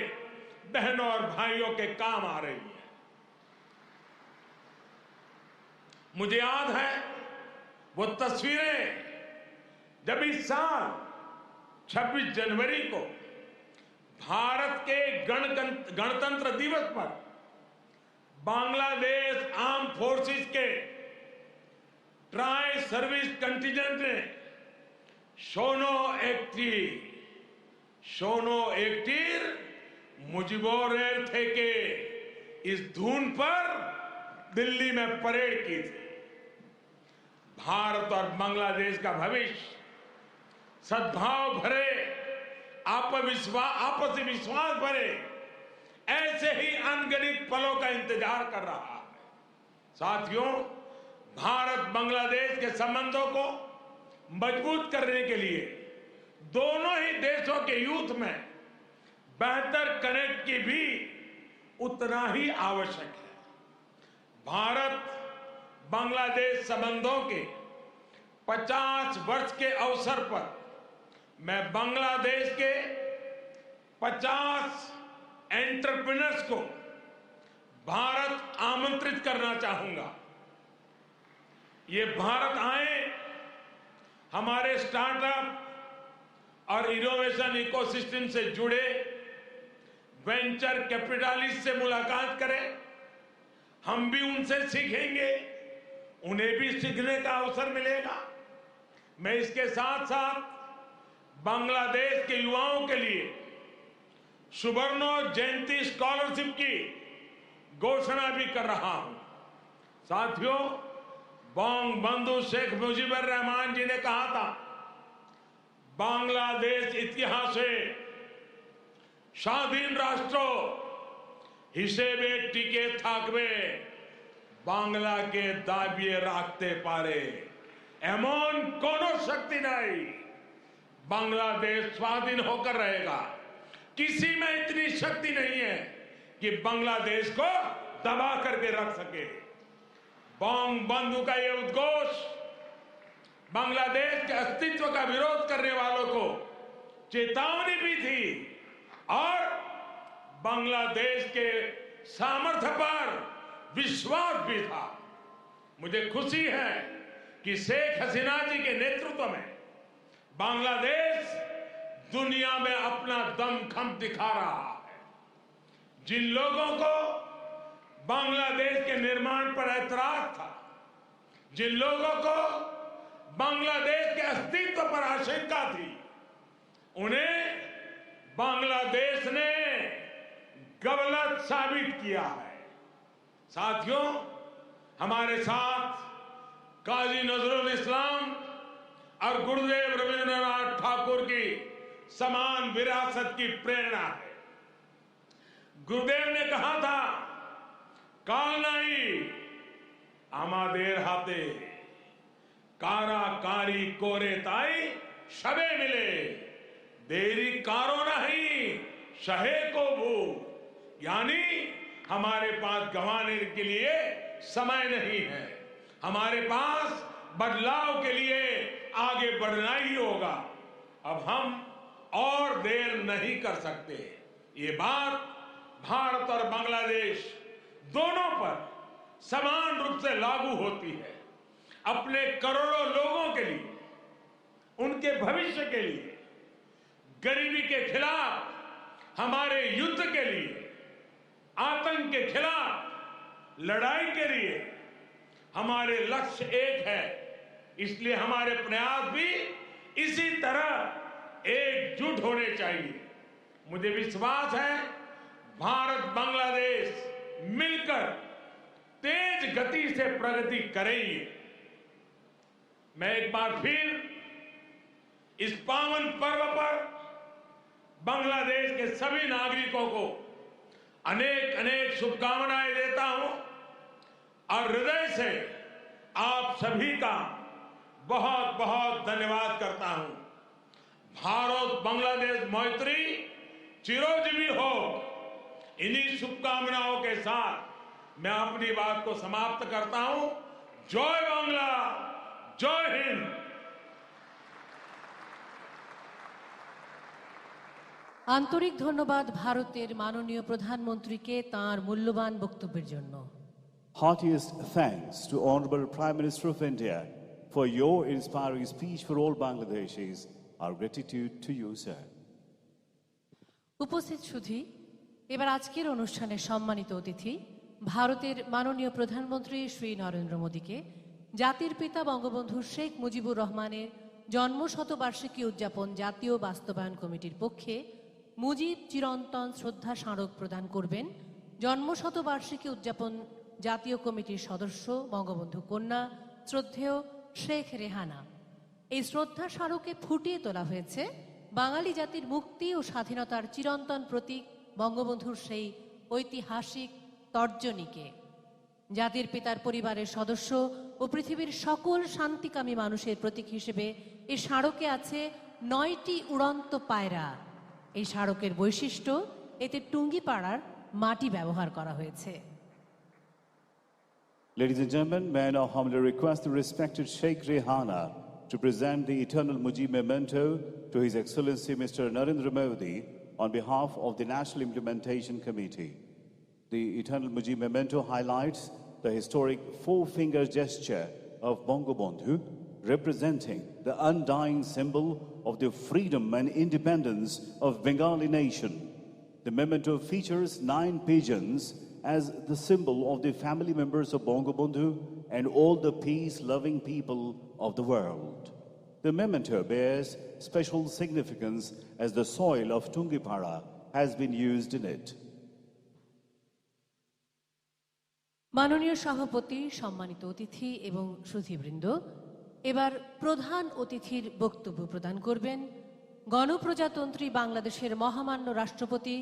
बहनों और भाइयों के काम आ रही है। मुझे याद है वो तस्वीरें जब इस साल 26 जनवरी को भारत के गणतंत्र दिवस पर बांग्लादेश आर्म फोर्सेस के ट्राई सर्विस कंटिजेंट ने शोनो एकटीर मुजिबोरेर थे के इस धुन पर दिल्ली में परेड की थी। भारत और बांग्लादेश का भविष्य सद्भाव भरे, आपसी विश्वास भरे ऐसे ही अनगिनत पलों का इंतजार कर रहा है। साथियों, भारत बांग्लादेश के संबंधों को मजबूत करने के लिए दोनों ही देशों के यूथ में बेहतर कनेक्ट की भी उतना ही आवश्यक है। भारत बांग्लादेश संबंधों के 50 वर्ष के अवसर पर मैं बांग्लादेश के 50 एंटरप्रेन्योर्स को भारत आमंत्रित करना चाहूंगा। ये भारत आए, हमारे स्टार्टअप और इनोवेशन इकोसिस्टम से जुड़े वेंचर कैपिटलिस्ट से मुलाकात करें। हम भी उनसे सीखेंगे, उन्हें भी सीखने का अवसर मिलेगा। मैं इसके साथ साथ बांग्लादेश के युवाओं के लिए सुवर्णो जयंती स्कॉलरशिप की घोषणा भी कर रहा हूं। साथियों, बंगबंधु शेख मुजीबुर रहमान जी ने कहा था, बांग्लादेश इतिहासे স্বাধীন রাষ্ট্র হিসেবে টিকে থাকবে বাংলাকে দাবিয়ে রাখতে পারে এমন কোন শক্তি নাই। बांग्लादेश स्वाधीन होकर रहेगा। किसी में इतनी शक्ति नहीं है कि बांग्लादेश को दबा करके रख सके। बंगबंधु का यह उद्घोष बांग्लादेश के अस्तित्व का विरोध करने वालों को चेतावनी भी थी और बांग्लादेश के सामर्थ्य पर विश्वास भी था। मुझे खुशी है कि शेख हसीना जी के नेतृत्व में बांग्लादेश दुनिया में अपना दमखम दिखा रहा है। जिन लोगों को बांग्लादेश के निर्माण पर ऐतराज था, जिन लोगों को बांग्लादेश के अस्तित्व पर आशंका थी, उन्हें बांग्लादेश ने गलत साबित किया है। साथियों, हमारे साथ काजी नजरुल इस्लाम और गुरुदेव रविंद्रनाथ ठाकुर की समान विरासत की प्रेरणा है। गुरुदेव ने कहा था, काल नहीं आमादेर हाथे काराकारी कोरे ताई शबे मिले देरी कारो नहीं शहे को भू। यानी हमारे पास गंवाने के लिए समय नहीं है, हमारे पास बदलाव के लिए आगे बढ़ना ही होगा। अब हम और देर नहीं कर सकते। ये बात भारत और बांग्लादेश दोनों पर समान रूप से लागू होती है। अपने करोड़ों लोगों के लिए, उनके भविष्य के लिए, गरीबी के खिलाफ हमारे युद्ध के लिए, आतंक के खिलाफ लड़ाई के लिए हमारे लक्ष्य एक है। इसलिए हमारे प्रयास भी इसी तरह एकजुट होने चाहिए। मुझे विश्वास है भारत बांग्लादेश मिलकर तेज गति से प्रगति करेंगे। मैं एक बार फिर इस पावन पर्व पर बांग्लादेश के सभी नागरिकों को अनेक अनेक शुभकामनाएं देता हूं और हृदय से आप सभी का बहुत बहुत धन्यवाद करता हूं। भारत बांग्लादेश मैत्री चिरोजीवी हो। इन्हीं शुभकामनाओं के साथ मैं अपनी बात को समाप्त करता हूं। जय बांग्ला, जय हिंद। আন্তরিক ধন্যবাদ ভারতের মাননীয় প্রধানমন্ত্রীকে তাঁর মূল্যবান বক্তব্যের জন্য। Heartiest thanks to Honorable Prime Minister of India for your inspiring speech for all Bangladeshis. Our gratitude to you, sir. উপস্থিত সুধী, এবার আজকের অনুষ্ঠানে সম্মানিত অতিথি ভারতের মাননীয় প্রধানমন্ত্রী শ্রী নরেন্দ্র মোদীকে জাতির পিতা বঙ্গবন্ধু শেখ মুজিবুর রহমানের জন্মশতবার্ষিকী উদযাপন জাতীয় বাস্তবায়ন কমিটির পক্ষে মুজিব চিরন্তন শ্রদ্ধা স্মারক প্রদান করবেন জন্মশতবার্ষিকী উদযাপন জাতীয় কমিটির সদস্য বঙ্গবন্ধু কন্যা শ্রদ্ধেয় শেখ রেহানা। এই শ্রদ্ধা স্মারকে ফুটিয়ে তোলা হয়েছে বাঙালি জাতির মুক্তি ও স্বাধীনতার চিরন্তন প্রতীক বঙ্গবন্ধুর সেই ঐতিহাসিক তর্জনীকে। জাতির পিতার পরিবারের সদস্য ও পৃথিবীর সকল শান্তিকামী মানুষের প্রতীক হিসেবে এই স্মারকে আছে 9টি উড়ন্ত পায়রা। এই স্মারকের বৈশিষ্ট্য, এতে টুঙ্গিপাড়ার মাটি ব্যবহার করা হয়েছে। Ladies and gentlemen, may I now humbly request the respected Sheikh Rehana to present the Eternal Mujib Memento to His Excellency Mr. Narendra Modi on behalf of the National Implementation Committee. The Eternal Mujib Memento highlights the historic four-finger gesture of Bangabandhu, representing the undying symbol of the freedom and independence of Bengali nation. The memento features 9 pigeons as the symbol of the family members of Bangabandhu and all the peace-loving people of the world. The memento bears special significance as the soil of Tungipara has been used in it. মাননীয় সভাপতি, সম্মানিত অতিথি এবং সুধীবৃন্দ, এবার প্রধান অতিথির বক্তব্য প্রদান করবেন গণপ্রজাতন্ত্রী বাংলাদেশের মহামান্য রাষ্ট্রপতি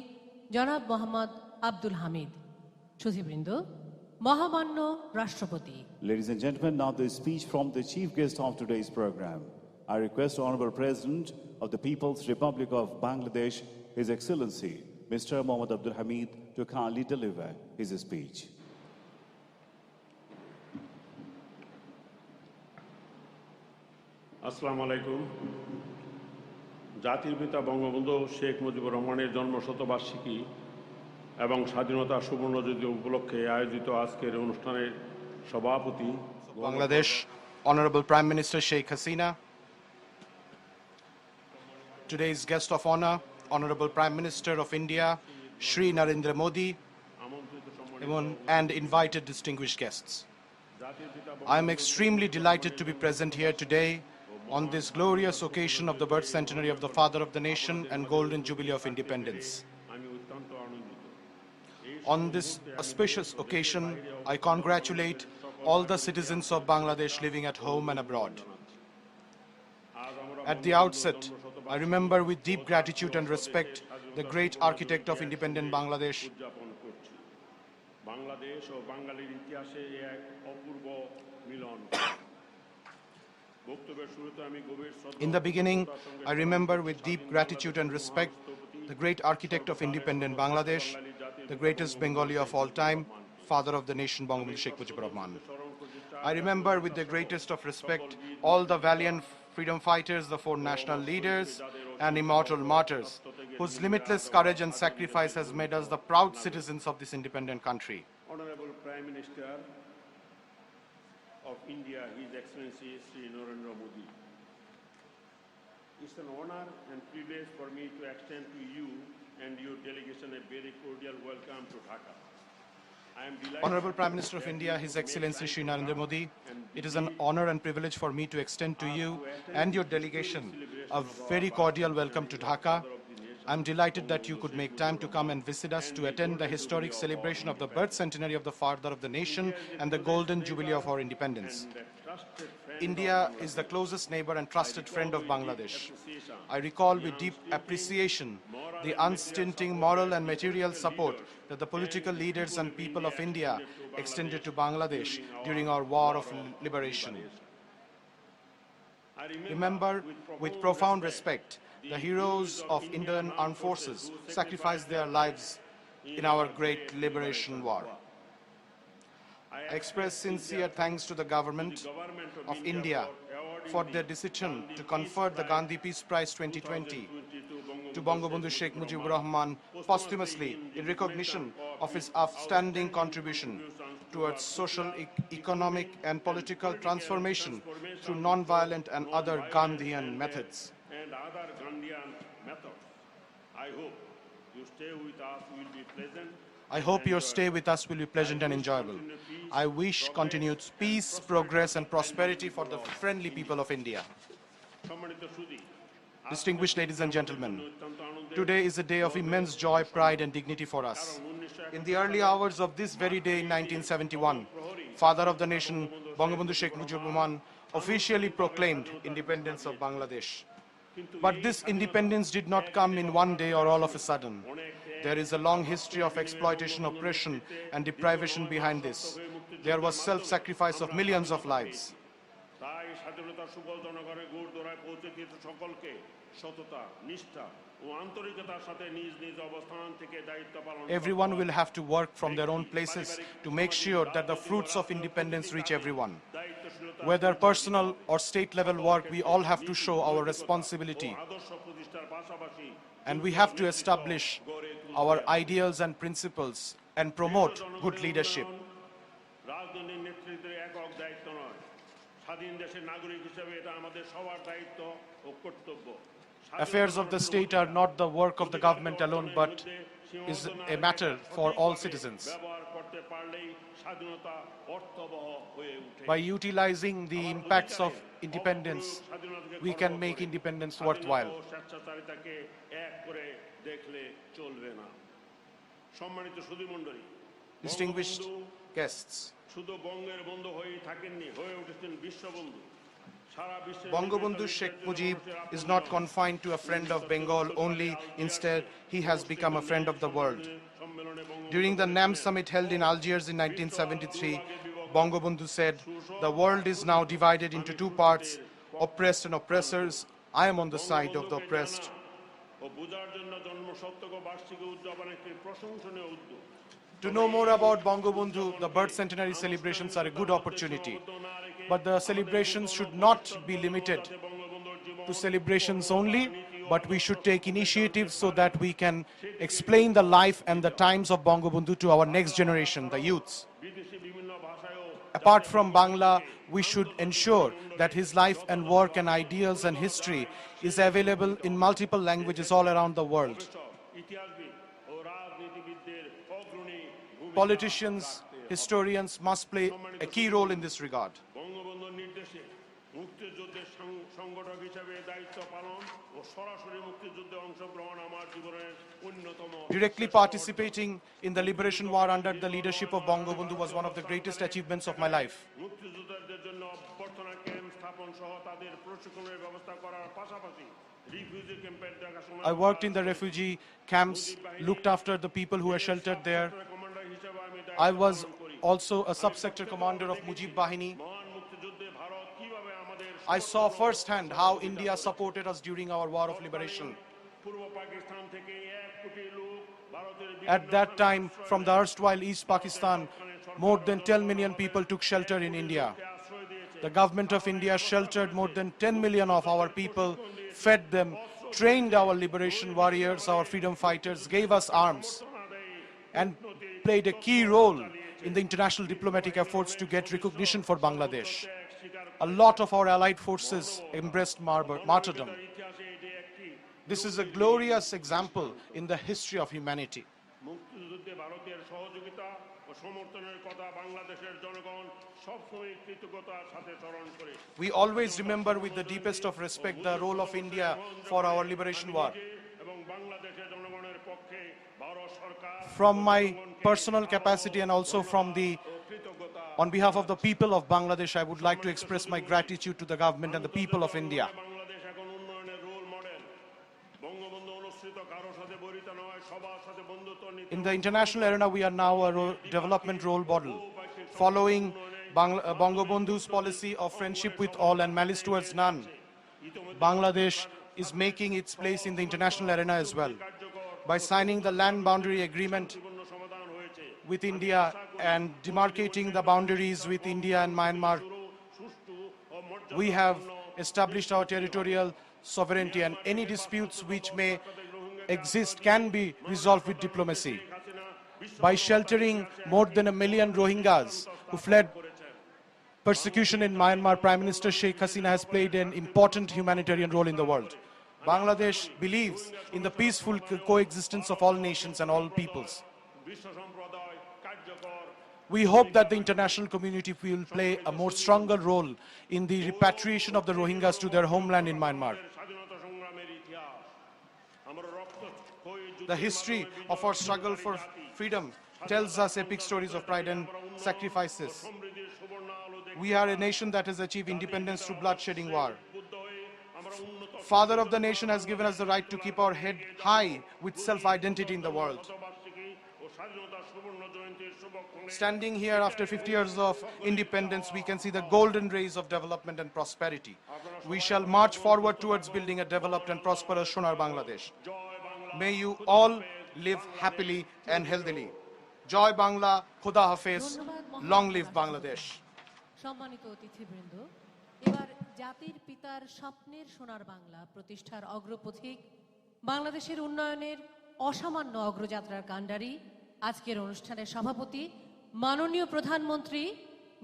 জনাব মোহাম্মদ আব্দুল হামিদ। সুধীবৃন্দ, মহামান্য রাষ্ট্রপতি। Ladies and gentlemen, now the speech from the chief guest of today's program. I request Honorable President of the People's Republic of Bangladesh, His Excellency Mr. Mohammad Abdul Hamid, to kindly deliver his speech. আসসালামু আলাইকুম। জাতির পিতা বঙ্গবন্ধু শেখ মুজিবুর রহমানের জন্মশতবার্ষিকী এবং স্বাধীনতা সুবর্ণজয়ন্তী উপলক্ষে আয়োজিত আজকের অনুষ্ঠানের সভাপতি Bangladesh Honorable Prime Minister Sheikh Hasina, today's guest of honor, Honorable Prime Minister of India Shri Narendra Modi, and invited distinguished guests. I am extremely delighted to be present here today on this glorious occasion of the birth centenary of the Father of the Nation and Golden Jubilee of Independence. On this auspicious occasion, I congratulate all the citizens of Bangladesh living at home and abroad. At the outset, I remember with deep gratitude and respect the great architect of independent Bangladesh, Bangladesh ও বাঙালির ইতিহাসে এক অপূর্ব মিলন। বক্তব্যের শুরুতে আমি গভীর শ্রদ্ধা। In the beginning, I remember with deep gratitude and respect the great architect of independent Bangladesh, the greatest Bengali of all time, Father of the Nation, Bangabandhu Sheikh Mujibur Rahman. I remember with the greatest of respect all the valiant freedom fighters, the 4 national leaders and immortal martyrs, whose limitless courage and sacrifice has made us the proud citizens of this independent country. Honorable Prime Minister of India, His Excellency Sri Narendra Modi. It's an honor and privilege for me to extend to you and your delegation a very cordial welcome to Dhaka. I am delighted. Honorable Prime Minister of India, His Excellency Shri Narendra Modi, it is an honor and privilege for me to extend to you and your delegation a very cordial welcome to Dhaka. I'm delighted that you could make time to come and visit us to attend the historic celebration of the birth centenary of the Father of the Nation and the Golden Jubilee of our independence. India is the closest neighbor and trusted friend of Bangladesh. I recall with deep appreciation the unstinting moral and material support that the political leaders and people of India extended to Bangladesh during our war of liberation. Remember with profound respect the heroes of Indian armed forces sacrificed their lives in our great liberation war. I express sincere thanks to the government of India for their decision to confer the Gandhi Peace Prize 2020 to Bangabandhu Sheikh Mujibur Rahman posthumously in recognition of his outstanding contribution towards social, economic and political transformation through non-violent and other Gandhian methods. And other Gandhian methods. I hope you stay with us will be pleasant. I hope your stay with us will be pleasant and enjoyable. I wish continued peace, progress and prosperity for the friendly people of India. Distinguished ladies and gentlemen, today is a day of immense joy, pride and dignity for us. In the early hours of this very day in 1971, Father of the Nation, Bangabandhu Sheikh Mujibur Rahman, officially proclaimed independence of Bangladesh. But this independence did not come in one day or all of a sudden. There is a long history of exploitation, oppression, and deprivation behind this. There was self-sacrifice of millions of lives. Everyone will have to work from their own places to make sure that the fruits of independence reach everyone. Whether personal or state-level work, we all have to show our responsibility. And we have to establish our ideals and principles and promote good leadership. Affairs of the state are not the work of the government alone, but is a matter for all citizens. By utilizing the impacts of independence, we can make independence worthwhile. Distinguished guests, Bangabandhu Sheikh Mujib is not confined to a friend of Bengal only. Instead, he has become a friend of the world. During the NAM summit held in Algiers in 1973, Bangabandhu said, "The world is now divided into two parts, oppressed and oppressors. I am on the side of the oppressed." To know more about Bangabandhu, the birth centenary celebrations are a good opportunity. But the celebrations should not be limited to celebrations only, but we should take initiatives so that we can explain the life and the times of Bangabandhu to our next generation, the youths. Apart from Bangla, we should ensure that his life and work and ideals and history is available in multiple languages all around the world. Politicians, historians must play a key role in this regard. Directly participating in the liberation war under the leadership of Bangabandhu was one of the greatest achievements of my life. I worked in the refugee camps, looked after the people who were sheltered there. I was also a sub-sector commander of Mujib Bahini. I saw firsthand how India supported us during our war of liberation. At that time, from the erstwhile East Pakistan, more than 10 million people took shelter in India. The government of India sheltered more than 10 million of our people, fed them, trained our liberation warriors, our freedom fighters, gave us arms, and played a key role in the international diplomatic efforts to get recognition for Bangladesh. A lot of our allied forces embraced martyrdom. This is a glorious example in the history of humanity. মুক্তিযুদ্ধে ভারতের সহযোগিতা ও সমর্থনের কথা বাংলাদেশের জনগণ সবসময় কৃতজ্ঞতার সাথে স্মরণ করে। We always remember with the deepest of respect the role of India for our liberation war. এবং বাংলাদেশের জনগণের পক্ষে ভারত সরকার From my personal capacity and also on behalf of the people of Bangladesh, I would like to express my gratitude to the government and the people of India. Bangladesh এখন উন্নয়নের role model. Bangabandhu অনুসৃত কারো সাথে বরিত নয়, সবার সাথে বন্ধুত্ব নীতি। In the international arena, we are now a development role model, following Bangabandhu's policy of friendship with all and malice towards none. Bangladesh is making its place in the international arena as well by signing the land boundary agreement with India and demarcating the boundaries with India and Myanmar. We have established our territorial sovereignty, and any disputes which may exist can be resolved with diplomacy. By sheltering more than 1 million Rohingyas who fled persecution in Myanmar, Prime Minister Sheikh Hasina has played an important humanitarian role in the world. Bangladesh believes in the peaceful coexistence of all nations and all peoples. We hope that the international community will play a more stronger role in the repatriation of the Rohingyas to their homeland in Myanmar. The history of our struggle for freedom tells us epic stories of pride and sacrifices. We are a nation that has achieved independence through bloodshedding war. Father of the nation has given us the right to keep our head high with self-identity in the world. Standing here after 50 years of independence, we can see the golden rays of development and prosperity. We shall march forward towards building a developed and prosperous Sonar Bangladesh. May you all live happily and healthily. Joy Bangla, Khuda Hafiz, long live Bangladesh. সম্মানিত অতিথিবৃন্দ, এবার জাতির পিতার স্বপ্নের সোনার বাংলা প্রতিষ্ঠার অগ্রপথিক বাংলাদেশের উন্নয়নের অসামান্য অগ্রযাত্রার কাণ্ডারি আজকের অনুষ্ঠানের সভাপতি মাননীয় প্রধানমন্ত্রী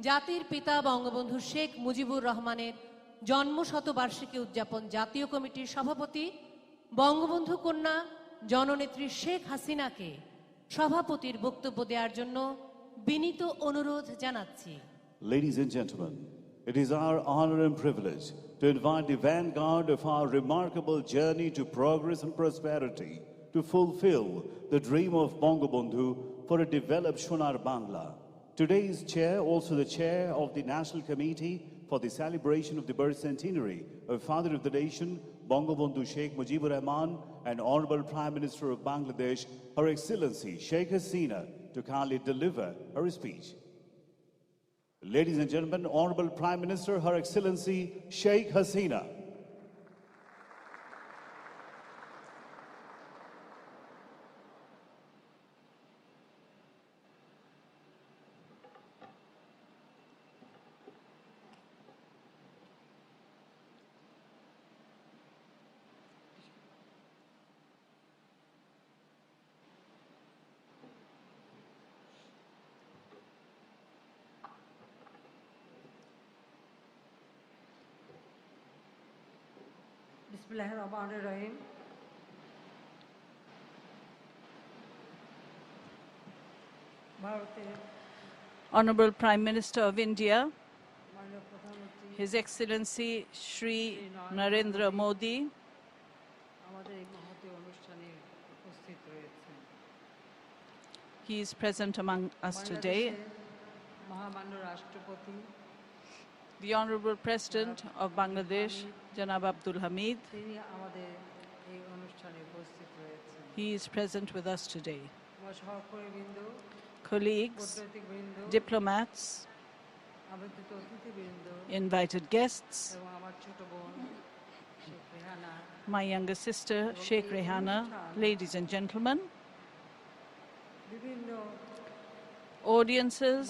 জাতির পিতা বঙ্গবন্ধু শেখ মুজিবুর রহমানের জন্মশতবার্ষিকী উদযাপন জাতীয় কমিটির সভাপতি বঙ্গবন্ধু কন্যা জননেত্রী শেখ হাসিনাকে সভাপতির বক্তব্য দেওয়ার জন্য বিনীত অনুরোধ জানাচ্ছি। Ladies and gentlemen, it is our honor and privilege to invite the vanguard of our remarkable journey to progress and prosperity to fulfill the dream of Bangabandhu for a developed Sonar Bangla. Today's chair, also the chair of the National Committee for the celebration of the birth centenary of Father of the Nation, Bangabandhu Sheikh Mujibur Rahman, and Honorable Prime Minister of Bangladesh, Her Excellency Sheikh Hasina, to kindly deliver her speech. Ladies and gentlemen, Honorable Prime Minister, Her Excellency Sheikh Hasina. Bismillahirrahmanirrahim. Honorable Prime Minister of India, His Excellency Shri Narendra Modi, he is present among us today. The Honorable President of Bangladesh, Janab Abdul Hamid, he is present with us today. Colleagues, diplomats, invited guests, my younger sister, Sheikh Rehana, ladies and gentlemen, audiences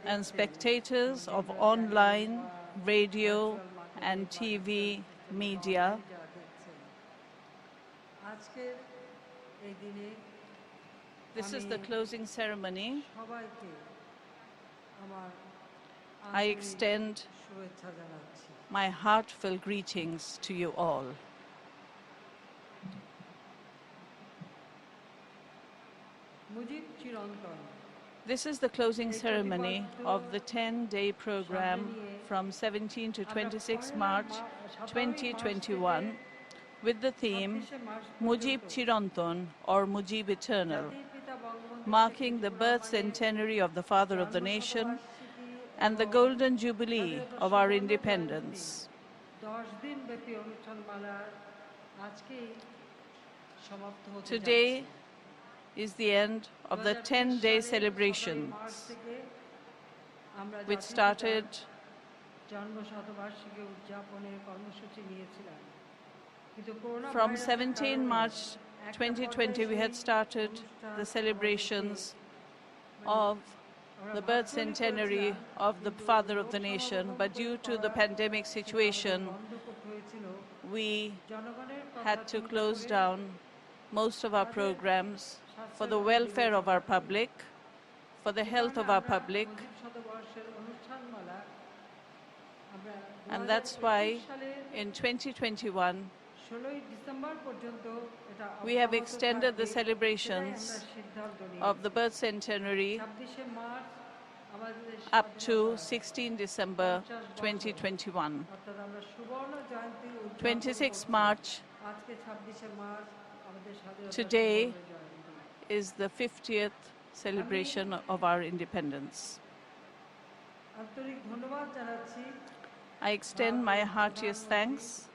and spectators of online, radio and TV media. This is the closing ceremony. I extend my heartfelt greetings to you all. This is the closing ceremony of the 10-day program from 17 to 26 March 2021 with the theme Mujib Chirantan or Mujib Eternal, marking the birth centenary of the Father of the Nation and the Golden Jubilee of our independence. Today is the end of the 10-day celebrations, which started from 17 March 2020. We had started the celebrations of the birth centenary of the Father of the Nation, but due to the pandemic situation, we had to close down most of our programs for the welfare of our public, for the health of our public. And that's why in 2021, we have extended the celebrations of the birth centenary up to 16 December 2021. 26 March, today is the 50th celebration of our independence. I extend my heartiest thanks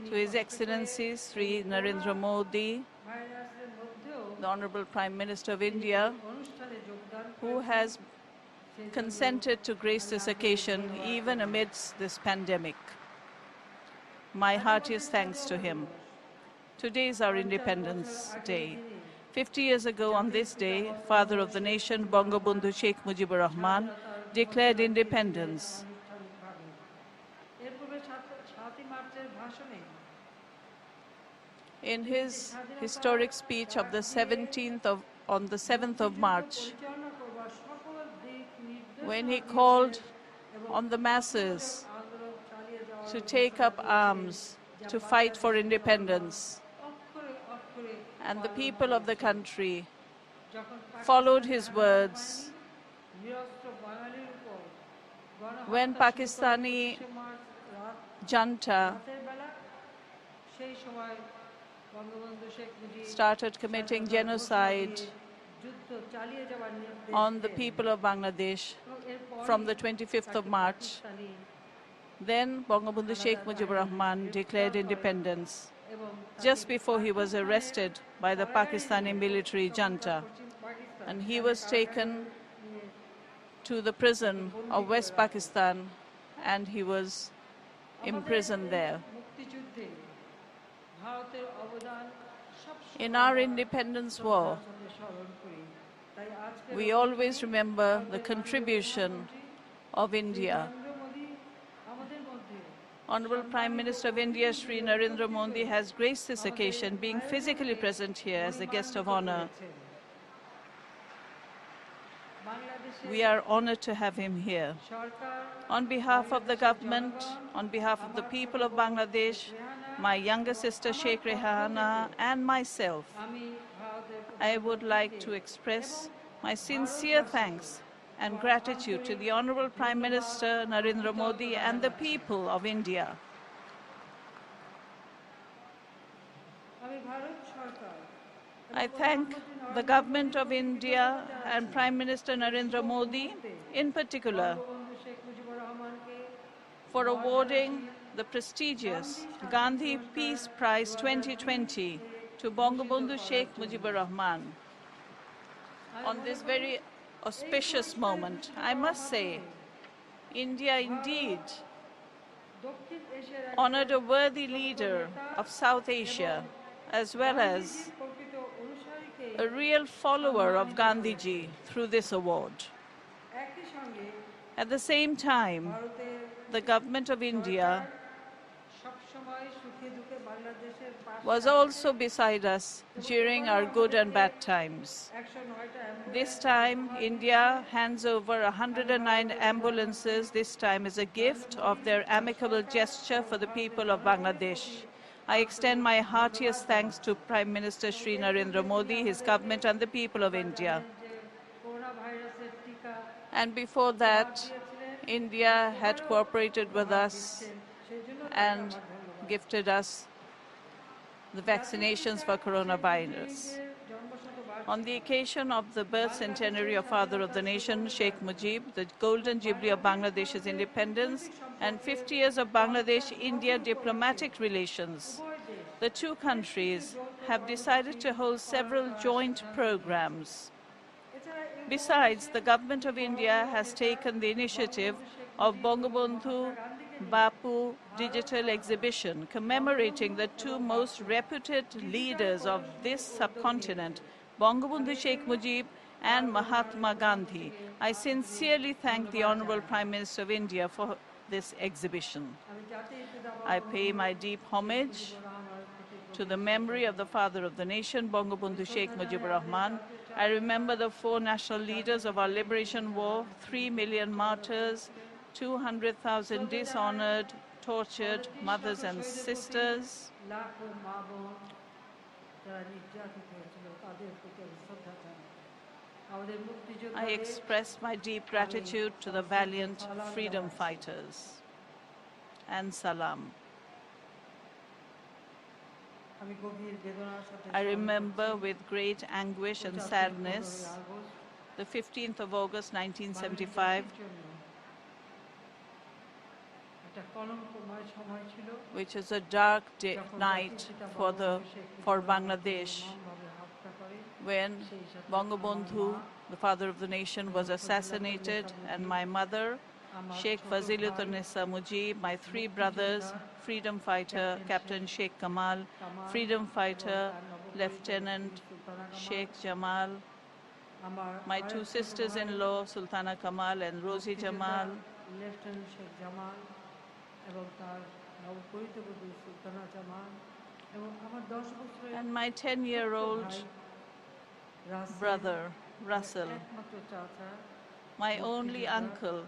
to His Excellency Sri Narendra Modi, the Honorable Prime Minister of India, who has consented to grace this occasion even amidst this pandemic. My heartiest thanks to him. Today is our Independence Day. 50 years ago on this day, Father of the Nation, Bangabandhu Sheikh Mujibur Rahman, declared independence. In his historic speech of the 7th of March, when he called on the masses to take up arms to fight for independence, and the people of the country followed his words, when Pakistani junta started committing genocide on the people of Bangladesh from the 25th of March, then Bangabandhu Sheikh Mujibur Rahman declared independence just before he was arrested by the Pakistani military junta, and he was taken to the prison of West Pakistan and he was imprisoned there. In our independence war, we always remember the contribution of India. Honorable Prime Minister of India, Sri Narendra Modi, has graced this occasion, being physically present here as the guest of honor. We are honored to have him here. On behalf of the government, on behalf of the people of Bangladesh, my younger sister Sheikh Rehana and myself, I would like to express my sincere thanks and gratitude to the Honorable Prime Minister Narendra Modi and the people of India. I thank the government of India and Prime Minister Narendra Modi in particular for awarding the prestigious Gandhi Peace Prize 2020 to Bangabandhu Sheikh Mujibur Rahman. On this very auspicious moment, I must say, India indeed honored a worthy leader of South Asia, as well as a real follower of Gandhiji through this award. At the same time, the government of India was also beside us during our good and bad times. This time, India hands over 109 ambulances, this time as a gift of their amicable gesture for the people of Bangladesh. I extend my heartiest thanks to Prime Minister Shri Narendra Modi, his government and the people of India. And before that, India had cooperated with us and gifted us the vaccinations for coronavirus. On the occasion of the birth centenary of Father of the Nation, Sheikh Mujib, the Golden Jubilee of Bangladesh's independence, and 50 years of Bangladesh-India diplomatic relations, the two countries have decided to hold several joint programs. Besides, the government of India has taken the initiative of Bangabandhu Bapu digital exhibition commemorating the two most reputed leaders of this subcontinent, Bangabandhu Sheikh Mujib and Mahatma Gandhi. I sincerely thank the Honorable Prime Minister of India for this exhibition. I pay my deep homage to the memory of the Father of the Nation, Bangabandhu Sheikh Mujibur Rahman. I remember the 4 national leaders of our liberation war, 3 million martyrs, 200,000 dishonored, tortured mothers and sisters. I express my deep gratitude to the valiant freedom fighters. And salam. I remember with great anguish and sadness the 15th of August 1975, which is a dark night for Bangladesh, when Bangabandhu, the father of the nation, was assassinated, and my mother, Sheikh Fazilunnisa Mujib, my 3 brothers, freedom fighter Captain Sheikh Kamal, freedom fighter Lieutenant Sheikh Jamal, my 2 sisters-in-law, Sultana Kamal and Rosie Jamal, and my 10-year-old brother, Russell, my only uncle,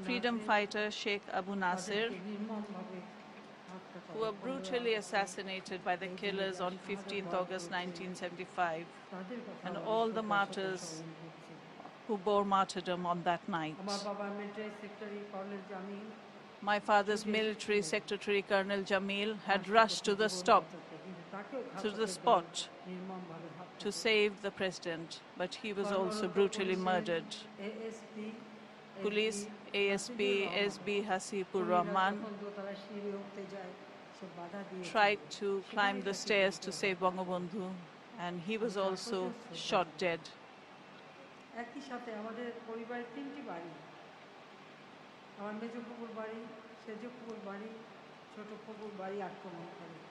freedom fighter Sheikh Abu Nasir, who were brutally assassinated by the killers on 15th August 1975, and all the martyrs who bore martyrdom on that night. My father's military secretary, Colonel Jamil, had rushed to the spot to save the president, but he was also brutally murdered. Police ASP SB Hasipur Rahman tried to climb the stairs to save Bangabandhu, and he was also shot dead.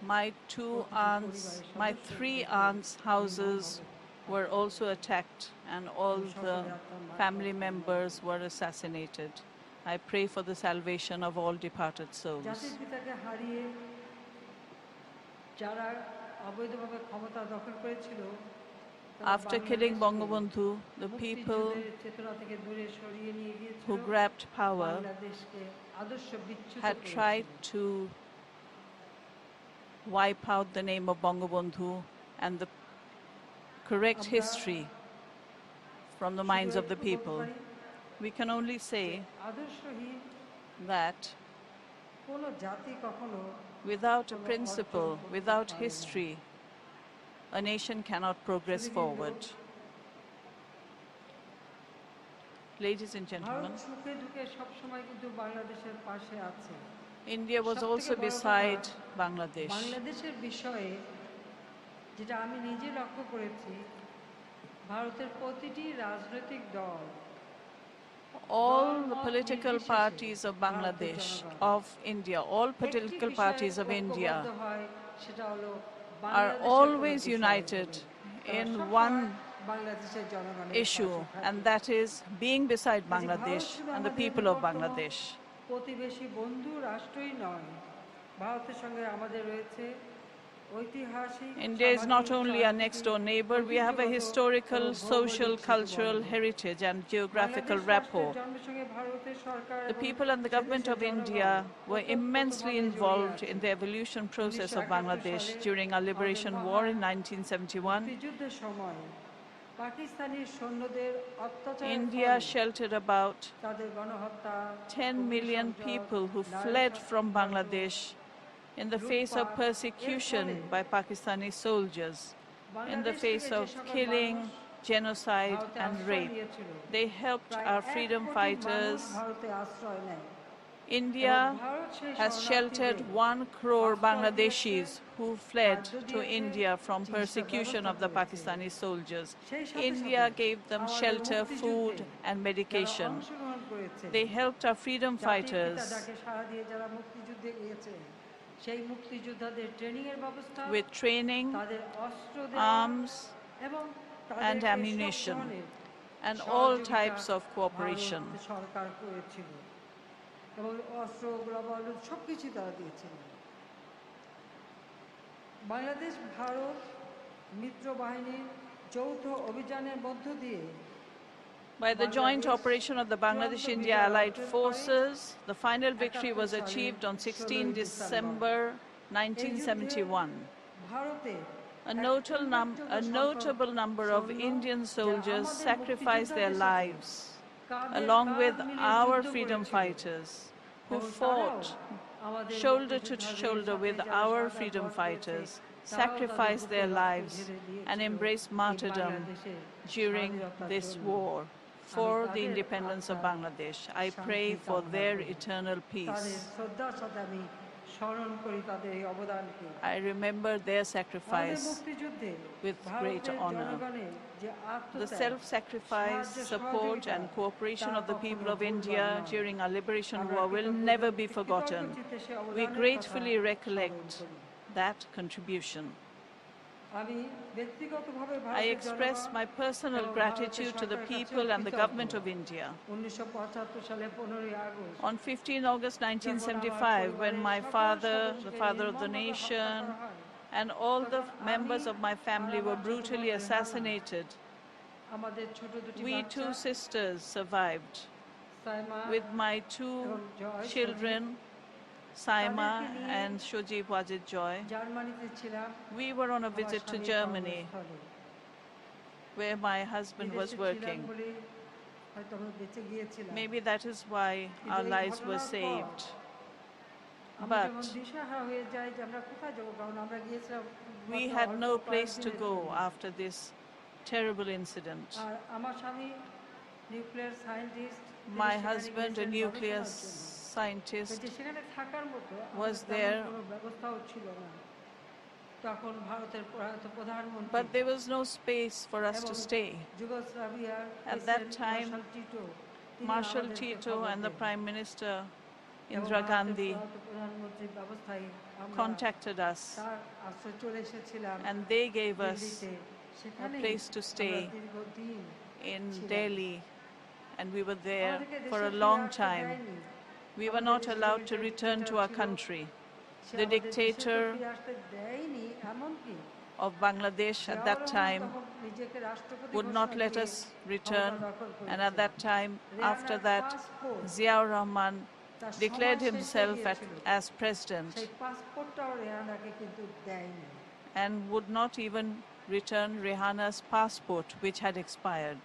My 2 aunts, my 3 aunts' houses were also attacked, and all the family members were assassinated. I pray for the salvation of all departed souls. After killing Bangabandhu, the people who grabbed power had tried to wipe out the name of Bangabandhu and the correct history from the minds of the people. We can only say that without a principle, without history, a nation cannot progress forward. Ladies and gentlemen, India was also beside Bangladesh. All the political parties of Bangladesh, of India, all political parties of India are always united in one issue, and that is being beside Bangladesh and the people of India is not only our next door neighbor, we have a historical, social, cultural heritage and geographical rapport. The people and the government of India were immensely involved in the evolution process of Bangladesh during our liberation war in 1971. India sheltered about 10 million people who fled from Bangladesh in the face of persecution by Pakistani soldiers, in the face of killing, genocide and rape. They helped our freedom fighters. India has sheltered 1 crore Bangladeshis who fled to India from persecution of the Pakistani soldiers. India gave them shelter, food and medication. They helped our freedom fighters with training, arms and ammunition, and all types of cooperation. Bangladesh Bharat মিত্র বাহিনীর যৌথ অভিযানের মধ্য দিয়ে By the joint operation of the Bangladesh-India Allied Forces, the final victory was achieved on 16 December 1971. A notable number of Indian soldiers sacrificed their lives, along with our freedom fighters, who fought shoulder to shoulder with our freedom fighters, sacrificed their lives and embraced martyrdom during this war for the independence of Bangladesh. I pray for their eternal peace. I remember their sacrifice with great honor. The self-sacrifice, support and cooperation of the people of India during our liberation war will never be forgotten. We gratefully recollect that contribution. I express my personal gratitude to the people and the government of India. On 15 August 1975, when my father, the father of the nation, and all the members of my family were brutally assassinated, we 2 sisters survived. With my 2 children, Saima and Shojib Wajid Joy, we were on a visit to Germany, where my husband was working. Maybe that is why our lives were saved. But we had no place to go after this terrible incident. My husband, a nuclear scientist, was there, but there was no space for us to stay. At that time, Marshal Tito and the Prime Minister Indira Gandhi contacted us, and they gave us a place to stay in Delhi, and we were there for a long time. We were not allowed to return to our country. The dictator of Bangladesh at that time would not let us return, and at that time, after that, Ziaur Rahman declared himself as president and would not even return Rehana's passport, which had expired.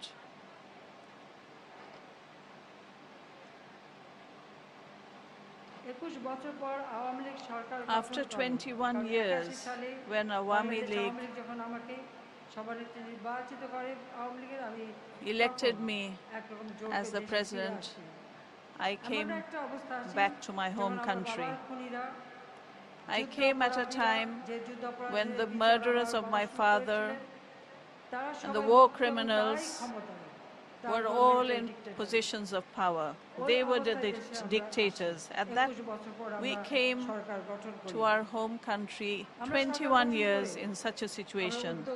After 21 years, when Awami League elected me as the president, I came back to my home country. I came at a time when the murderers of my father and the war criminals were all in positions of power. They were the dictators. At that, we came to our home country 21 years in such a situation.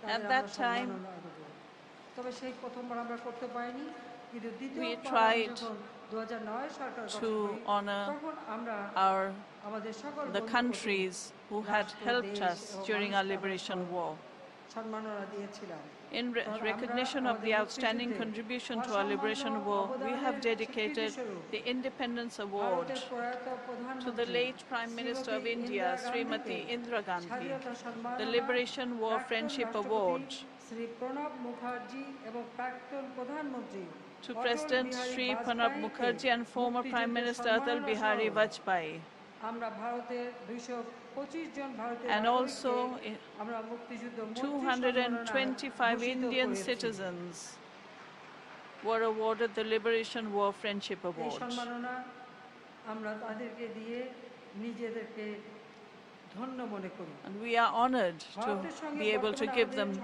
At that time, we tried to honor the countries who had helped us during our liberation war. In recognition of the outstanding contribution to our liberation war, we have dedicated the Independence Award to the late Prime Minister of India, Srimati Indira Gandhi, the Liberation War Friendship Award to President Sri Pranab Mukherjee and former Prime Minister Atal Bihari Vajpayee, and also 225 Indian citizens were awarded the Liberation War Friendship Award. And we are honored to be able to give them,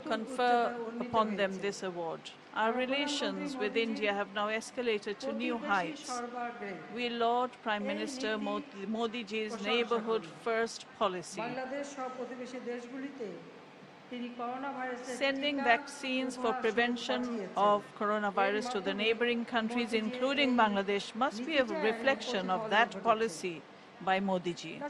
confer upon them this award. Our relations with India have now escalated to new heights. We laud Prime Minister Modi ji's neighborhood first policy. Sending vaccines for prevention of coronavirus to the neighboring countries, including Bangladesh, must be a reflection of that policy by Modi ji.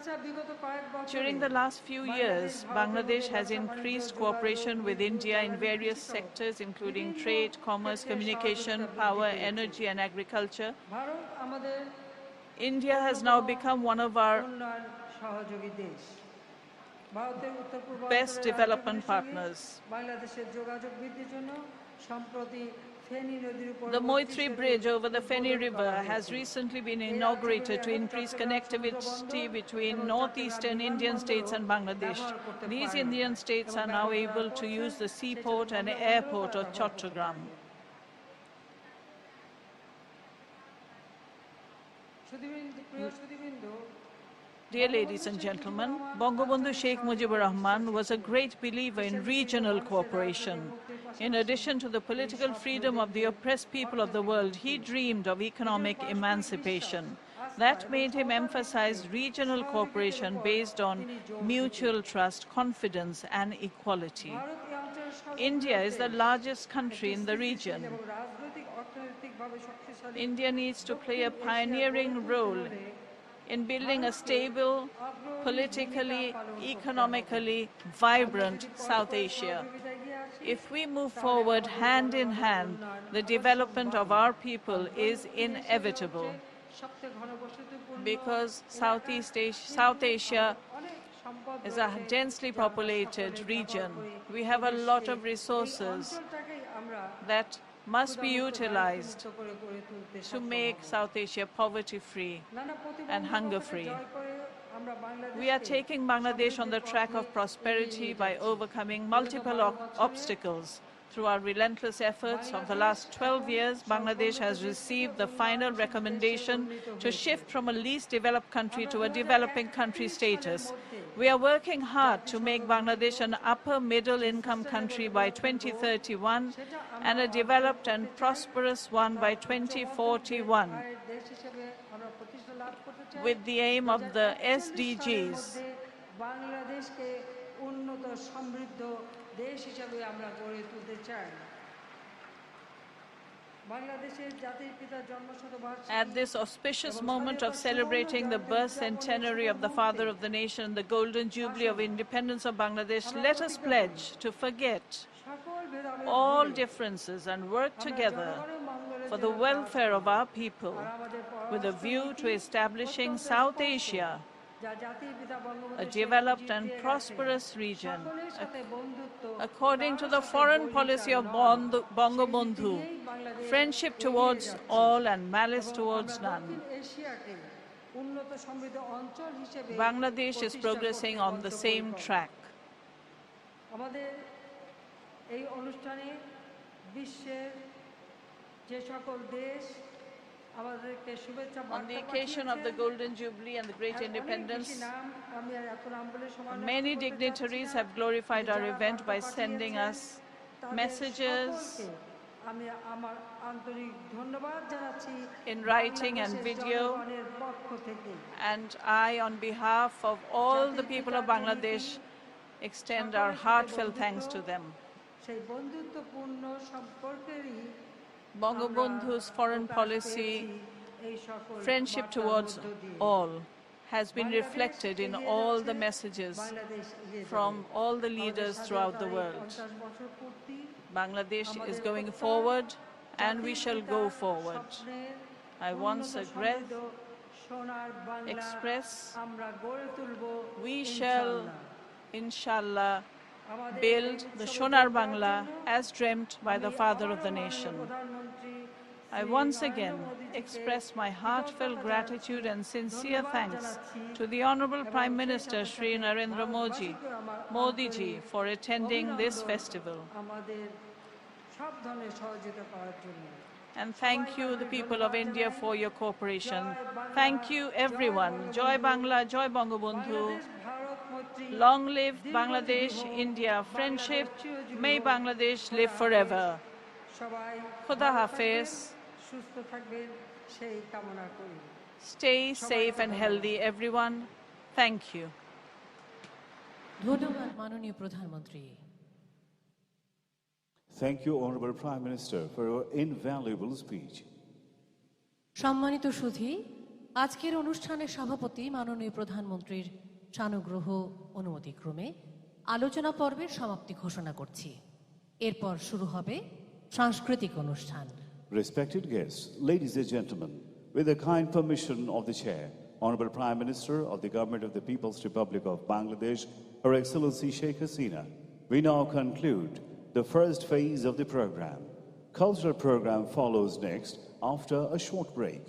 During the last few years, Bangladesh has increased cooperation with India in various sectors, including trade, commerce, communication, power, energy, and agriculture. India has now become one of our best development partners. The Moitri Bridge over the Feni River has recently been inaugurated to increase connectivity between northeastern Indian states and Bangladesh. These Indian states are now able to use the seaport and airport of Chattogram. Dear ladies and gentlemen, Bangabandhu Sheikh Mujibur Rahman was a great believer in regional cooperation. In addition to the political freedom of the oppressed people of the world, he dreamed of economic emancipation. That made him emphasize regional cooperation based on mutual trust, confidence, and equality. India is the largest country in the region. India needs to play a pioneering role in building a stable, politically, economically vibrant South Asia. If we move forward hand in hand, the development of our people is inevitable, because South Asia is a densely populated region. We have a lot of resources that must be utilized to make South Asia poverty-free and hunger-free. We are taking Bangladesh on the track of prosperity by overcoming multiple obstacles. Through our relentless efforts of the last 12 years, Bangladesh has received the final recommendation to shift from a least developed country to a developing country status. We are working hard to make Bangladesh an upper middle income country by 2031 and a developed and prosperous one by 2041, with the aim of the SDGs. At this auspicious moment of celebrating the birth centenary of the Father of the Nation, the Golden Jubilee of Independence of Bangladesh, let us pledge to forget all differences and work together for the welfare of our people, with a view to establishing South Asia a developed and prosperous region. According to the foreign policy of Bangabandhu, friendship towards all and malice towards none, Bangladesh is progressing on the same track. On the occasion of the Golden Jubilee and the Great Independence, many dignitaries have glorified our event by sending us messages in writing and video, and I, on behalf of all the people of Bangladesh, extend our heartfelt thanks to them. Bangabandhu's foreign policy, friendship towards all, has been reflected in all the messages from all the leaders throughout the world. Bangladesh is going forward, and we shall go forward. I once again express we shall, inshallah, build the Sonar Bangla as dreamt by the father of the nation. I once again express my heartfelt gratitude and sincere thanks to the Honorable Prime Minister Shri Narendra Modi ji for attending this festival. And thank you, the people of India, for your cooperation. Thank you, everyone. Joy Bangla, Joy Bangabandhu. Long live Bangladesh, India friendship. May Bangladesh live forever. Khuda Hafiz. Stay safe and healthy, everyone. Thank you. ধন্যবাদ মাননীয় প্রধানমন্ত্রী। Thank you, Honorable Prime Minister, for your invaluable speech. সম্মানিত সুধী, আজকের অনুষ্ঠানের সভাপতি মাননীয় প্রধানমন্ত্রীর সানুগ্রহ অনুমতিক্রমে আলোচনা পর্বের সমাপ্তি ঘোষণা করছি। এরপর শুরু হবে সাংস্কৃতিক অনুষ্ঠান। Respected guests, ladies and gentlemen, with the kind permission of the Chair, Honorable Prime Minister of the Government of the People's Republic of Bangladesh, Her Excellency Sheikh Hasina, we now conclude the first phase of the program. Cultural program follows next after a short break.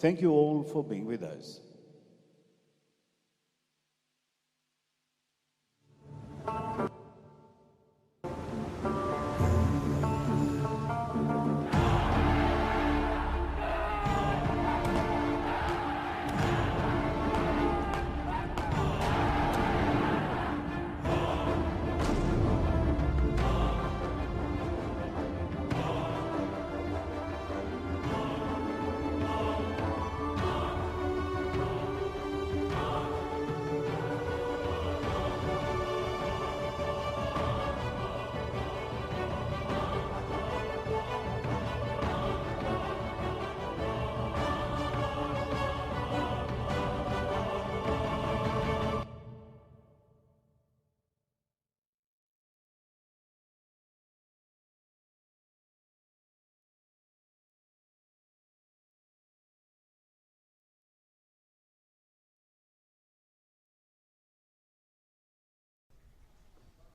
Thank you all for being with us.